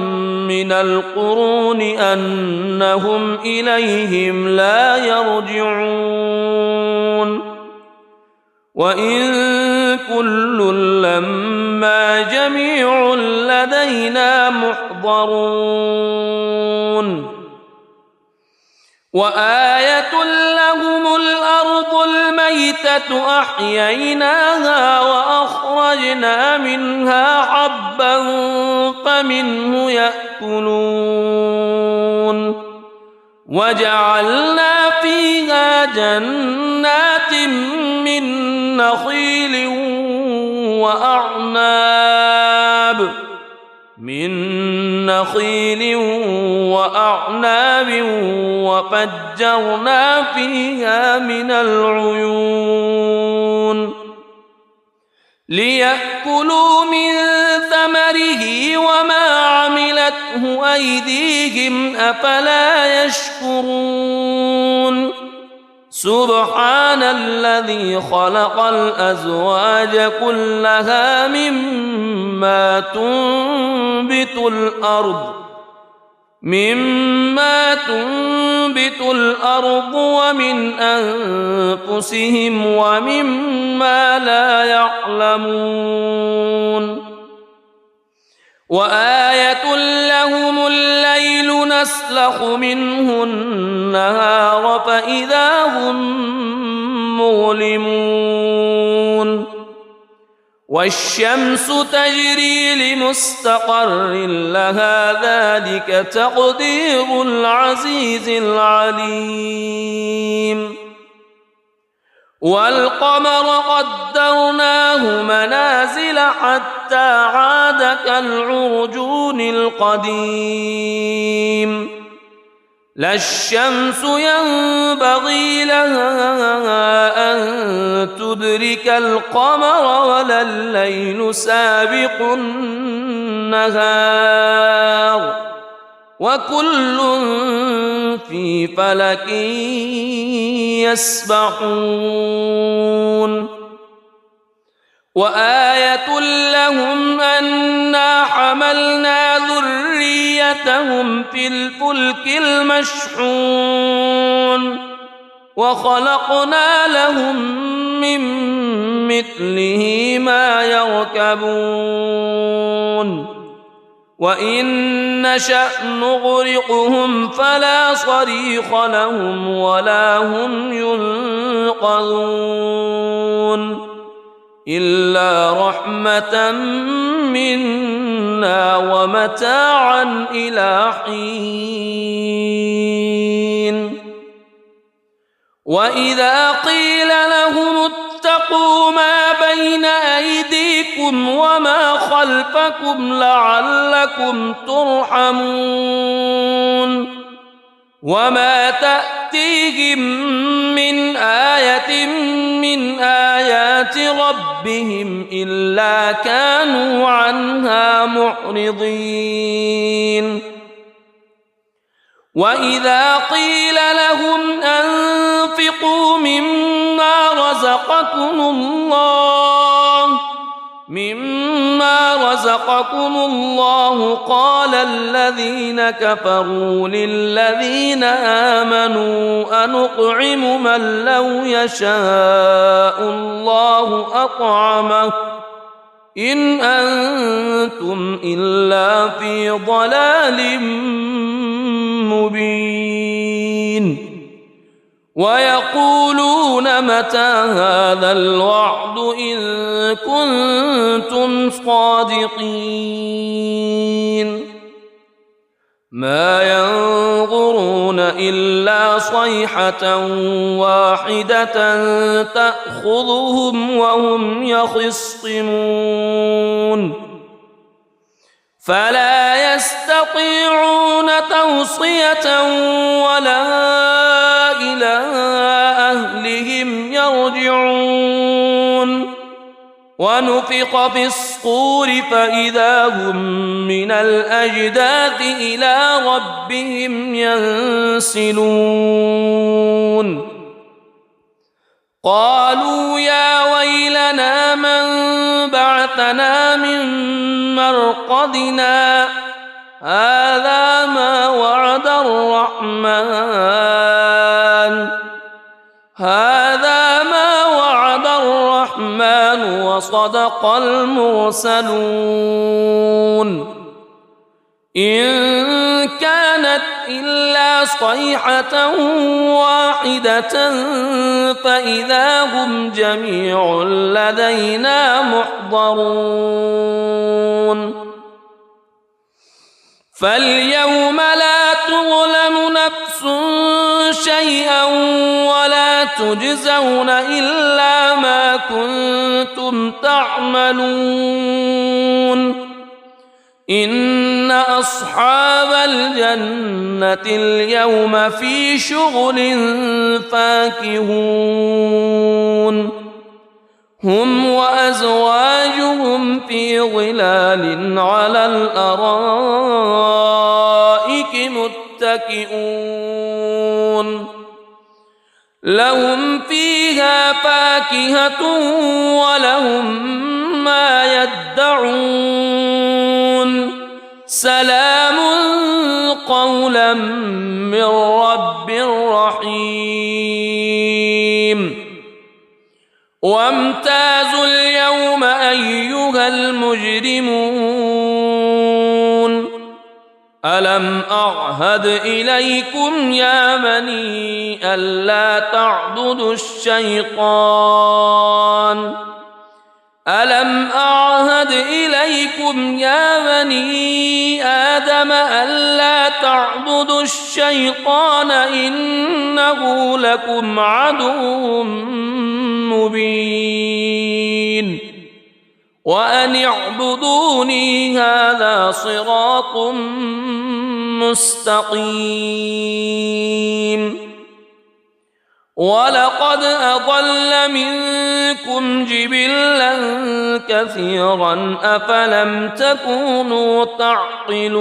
من القرون أنهم إليهم لا يرجعون. وإن كل لما جميع لدينا محضرون. وآية لهم الأرض الميتة أحييناها وأخرجنا منها حبا فمنه يأكلون. وجعلنا فيها جنات من نخيل وأعناب وفجرنا فيها من العيون ليأكلوا من ثمره وما عملته أيديهم أفلا يشكرون. سبحان الذي خلق الأزواج كلها مما تنبت الأرض ومن أنفسهم ومما لا يعلمون. وآية لهم الليل نسلخ منه النهار فإذا هم مظلمون والشمس تجري لمستقر لها ذلك تقدير العزيز العليم والقمر قدرناه منازل حتى عاد كالعرجون القديم لا الشمس ينبغي لها أن تدرك القمر ولا الليل سابق النهار وكل في فلك يسبحون وآية لهم أنا حملنا ذريتهم في الفلك المشحون وخلقنا لهم من مثله ما يركبون وإن نشأ نغرقهم فلا صريخ لهم ولا هم ينقذون إلا رحمة منا ومتاعا إلى حين وإذا قيل لهم اتقوا ما بين أيديكم وما خلفكم لعلكم ترحمون وما تأتيهم من آية من آيات ربهم إلا كانوا عنها معرضين وإذا قيل لهم أنفقوا مما رزقكم الله قال الذين كفروا للذين آمنوا أنطعم من لو يشاء الله أطعمه إن أنتم إلا في ضلال مبين ويقولون متى هذا الوعد إن كنتم صادقين ما ينظرون إلا صيحة واحدة تأخذهم وهم يخصمون فلا يستطيعون توصية ولا إلى أهلهم يرجعون ونفخ في الصور فإذا هم من الأجداث إلى ربهم ينسلون قالوا يا ويلنا من بعثنا من مرقدنا هذا ما وعد الرحمن وصدق المرسلون إن كانت إلا صيحة واحدة فإذا هم جميع لدينا محضرون فاليوم لا تظلم نفس شيئا ولا تجزون إلا ما كنتم تعملون إن أصحاب الجنة اليوم في شغل فاكهون هم وأزواجهم في ظلال على الأرائك متكئون لهم فيها فاكهة ولهم ما يدعون سلام قولا من رب رحيم وامتازوا اليوم أيها المجرمون ألم أعهد إليكم يا بني ألا تعبدوا الشيطان ألم أعهد إليكم يا بني آدم ألا تعبدوا الشيطان إنه لكم عدو مبين وأن اعبدوني هذا صراط مستقيم ولقد أضل منكم جبلا كثيرا أفلم تكونوا تعقلون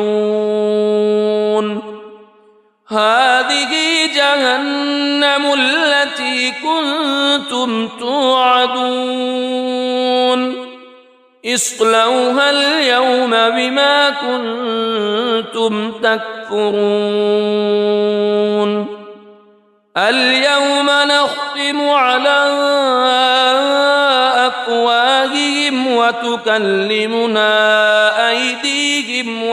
هذه جهنم التي كنتم توعدون اصلوها اليوم بما كنتم تكفرون اليوم نختم على أفواههم وتكلمنا أيديهم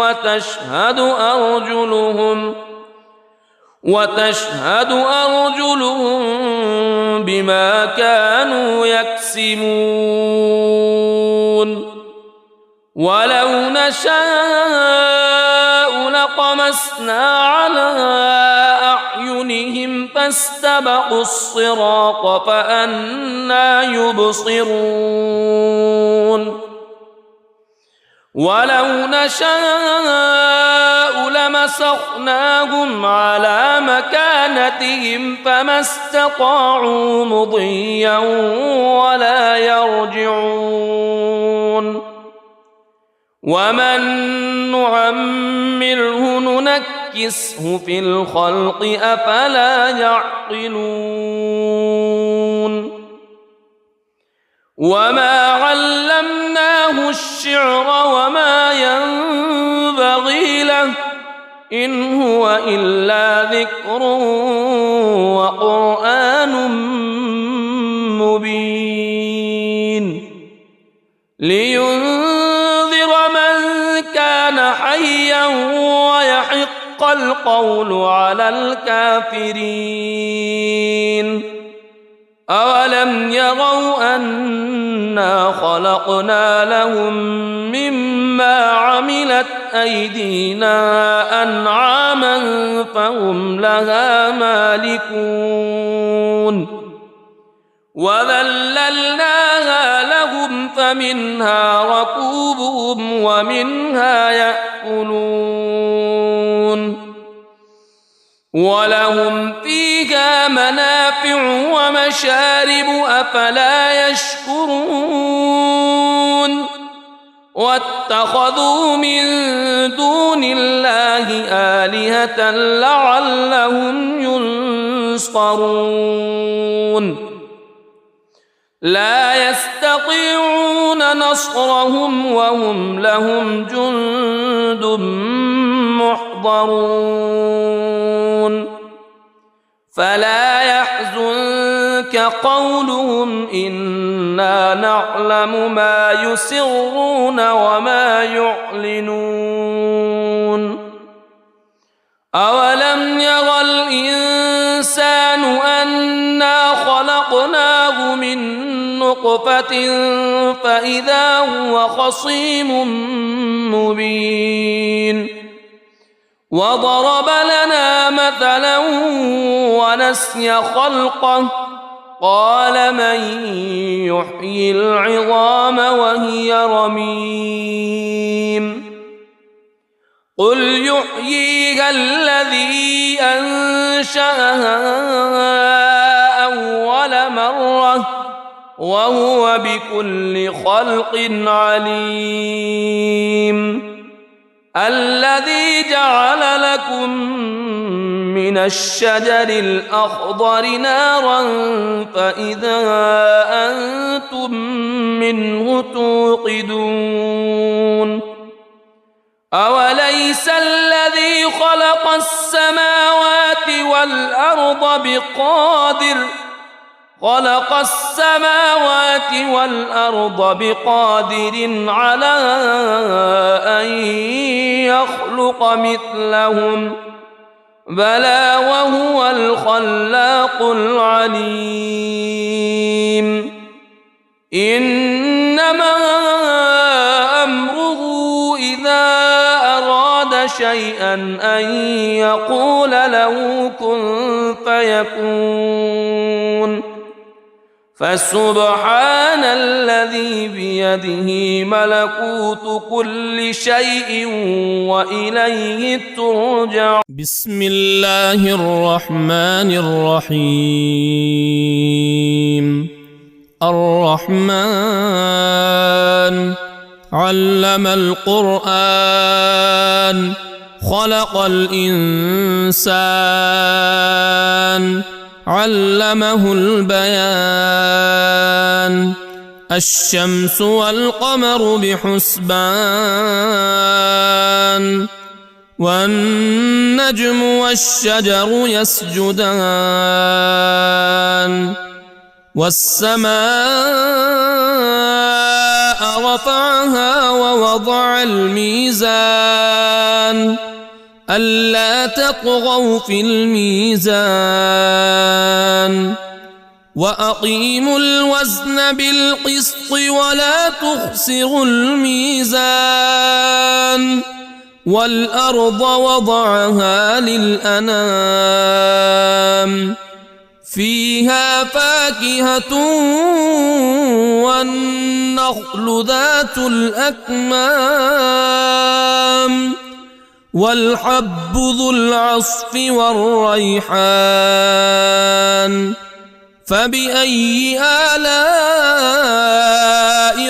وتشهد أرجلهم بما كانوا يكسبون ولو نشاء لطمسنا على أعينهم فاستبقوا الصراط فأنى يبصرون ولو نشاء لمسخناهم على مكانتهم فما استطاعوا مضيا ولا يرجعون ومن نعمره ننكسه في الخلق أفلا يعقلون وما علمناه الشعر وما ينبغي له إن هو إلا ذكر وقرآن مبين لينذر من كان حيا ويحق القول على الكافرين أولم يروا أنا خلقنا لهم مما عملت أيدينا أنعاما فهم لها مالكون وذللناها لهم فمنها ركوبهم ومنها يأكلون ولهم فيها منافع ومشارب أفلا يشكرون واتخذوا من دون الله آلهة لعلهم ينصرون لا يستطيعون نصرهم وهم لهم جند محضرون فلا يحزنك قولهم إنا نعلم ما يسرون وما يعلنون أولم ير الإنسان أنا خلقناه من نطفة فإذا هو خصيم مبين وضرب لنا مثلا ونسي خلقه قال من يحيي العظام وهي رميم قل يحييها الذي أنشأها أول مرة وهو بكل خلق عليم الذي جعل لكم من الشجر الأخضر نارا فإذا أنتم منه توقدون أوليس الذي خلق السماوات والأرض خلق السماوات والأرض بقادر على أن يخلق مثلهم بلى وهو الخلاق العليم إنما أمره إذا أراد شيئا أن يقول له كن فيكون فسبحان الذي بيده ملكوت كل شيء وإليه ترجع. بسم الله الرحمن الرحيم. الرحمن علم القرآن خلق الإنسان علمه البيان الشمس والقمر بحسبان والنجم والشجر يسجدان والسماء رفعها ووضع الميزان ألا تطغوا في الميزان وأقيموا الوزن بالقسط ولا تخسروا الميزان والأرض وضعها للأنام فيها فاكهة والنخل ذات الأكمام والحب ذو العصف والريحان فبأي آلاء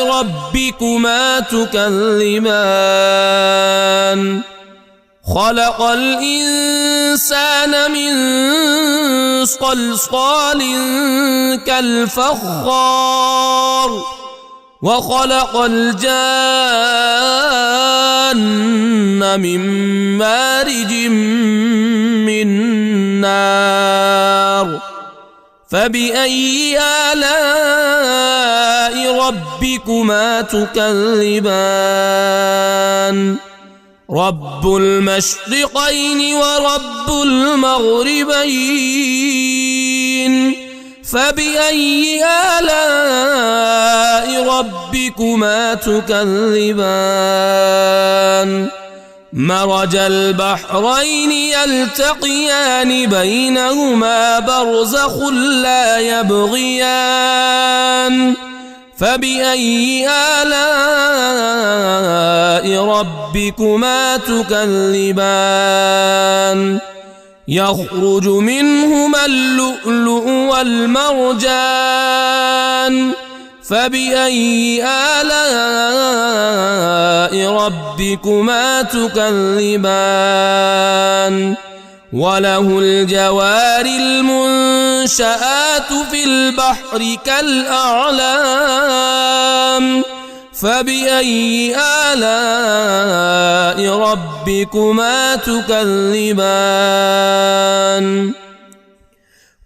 ربكما تكذبان خلق الإنسان من صلصال كالفخار وخلق الجان من مارج من نار فبأي آلاء ربكما تكذبان رب المشرقين ورب المغربين فبأي آلاء ربكما تكذبان مرج البحرين يلتقيان بينهما برزخ لا يبغيان فبأي آلاء ربكما تكذبان يخرج منهما اللؤلؤ والمرجان فبأي آلاء ربكما تكذبان وله الجوار المنشآت في البحر كالأعلام فبأي آلاء ربكما تكذبان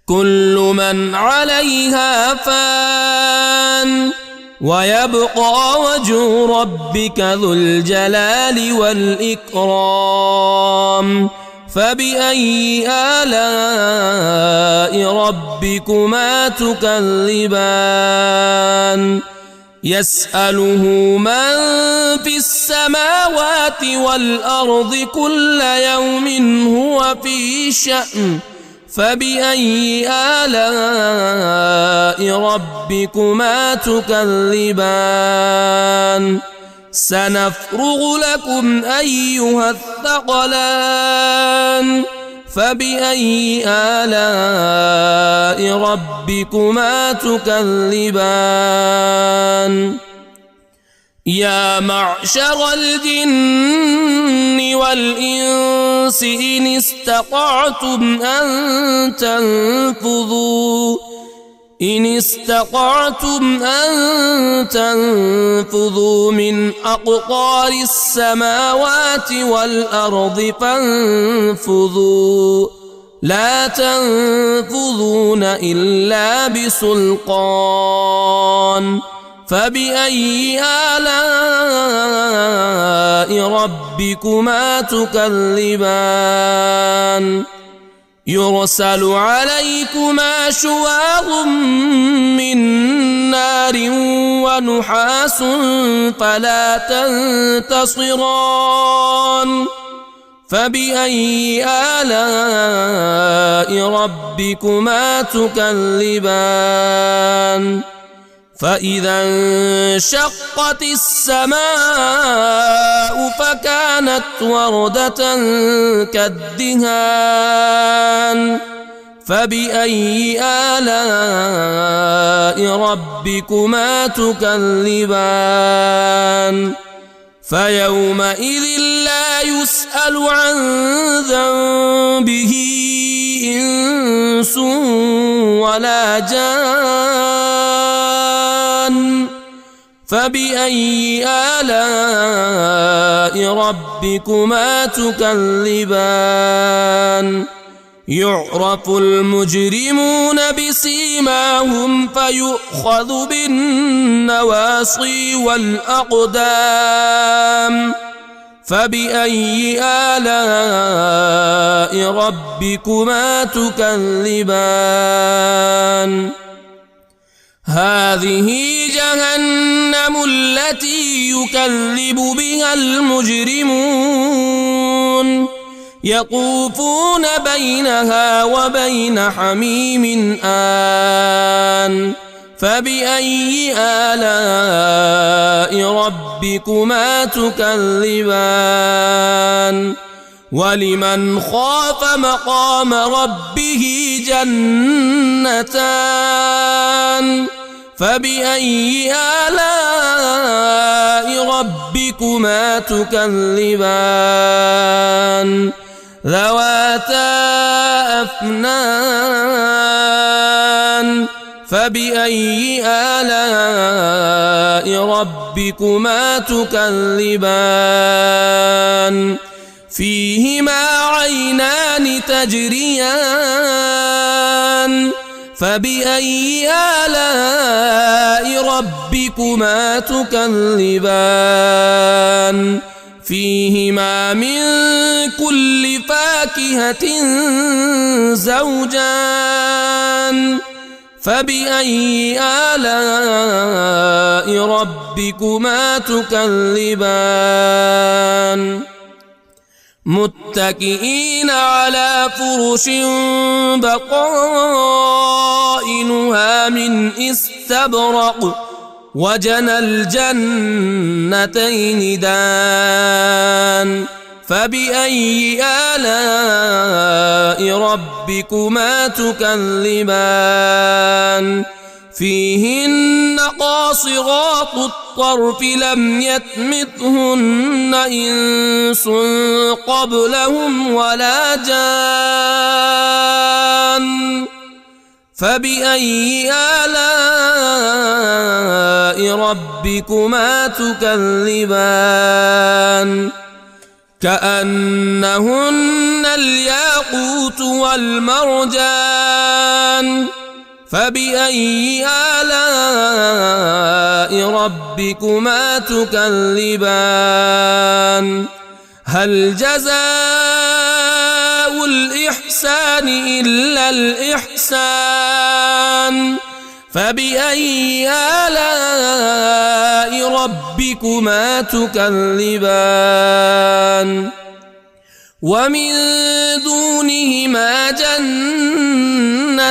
كل من عليها فان ويبقى وجه ربك ذو الجلال والإكرام فبأي آلاء ربكما تكذبان يسأله من في السماوات والأرض كل يوم هو في شأن فبأي آلاء ربكما تكذبان سنفرغ لكم أيها الثقلان فبأي آلاء ربكما تكذبان يا معشر الجن والإنس إن استطعتم أن تنفذوا من أقطار السماوات والأرض فانفذوا لا تنفذون إلا بسلطان فبأي آلاء ربكما تكذبان يرسل عليكما شواظ من نار ونحاس فلا تنتصران فبأي آلاء ربكما تكذبان فإذا انشقت السماء فكانت وردة كالدهان فبأي آلاء ربكما تكذبان فيومئذ لا يسأل عن ذنبه إنس ولا جان فبأي آلاء ربكما تكذبان يعرف المجرمون بسيماهم فيؤخذ بالنواصي والأقدام فبأي آلاء ربكما تكذبان هذه جهنم التي يكذب بها المجرمون يطوفون بينها وبين حميم آن فبأي آلاء ربكما تكذبان ولمن خاف مقام ربه جنتان فبأي آلاء ربكما تكذبان ذواتا أفنان فبأي آلاء ربكما تكذبان فيهما عينان تجريان فبأي آلاء ربكما تكذبان فيهما من كل فاكهة زوجان فبأي آلاء ربكما تكذبان متكئين على فرش بطائنها من استبرق وجنى الجنتين دان فبأي آلاء ربكما تكذبان فيهن قاصرات الطرف لم يطمثهن إنس قبلهم ولا جان فبأي آلاء ربكما تكذبان كأنهن الياقوت والمرجان فبأي آلاء ربكما تكذبان هل جزاء الإحسان إلا الإحسان فبأي آلاء ربكما تكذبان ومن دونهما جنتان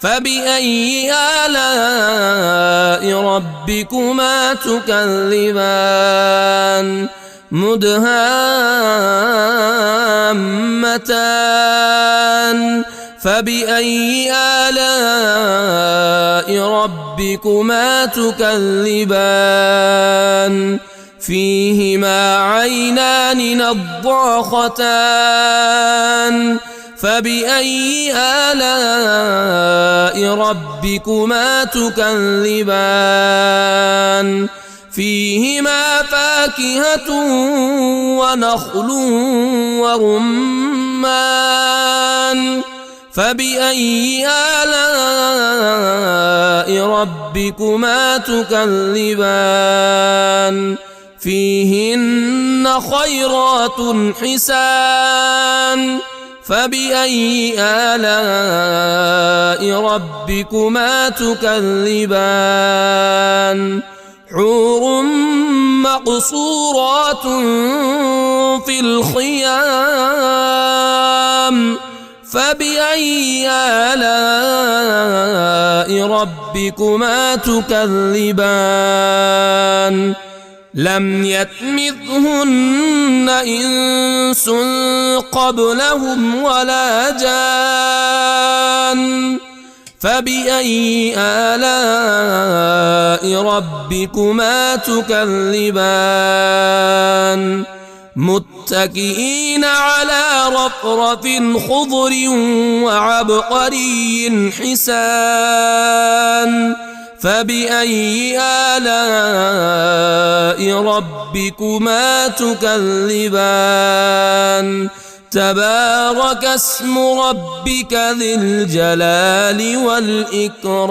فبأي آلاء ربكما تكذبان مدهامتان فبأي آلاء ربكما تكذبان فيهما عينان نضاختان فبأي آلاء ربكما تكذبان فيهما فاكهة ونخل ورمان فبأي آلاء ربكما تكذبان فيهن خيرات حسان فبأي آلاء ربكما تكذبان حور مقصورات في الخيام فبأي آلاء ربكما تكذبان لم يطمثهن إنس قبلهم ولا جان فبأي آلاء ربكما تكذبان متكئين على رفرف خضر وعبقري حسان فبأي آلاء ربكما تكذبان تبارك اسم ربك ذي الجلال والإكرام.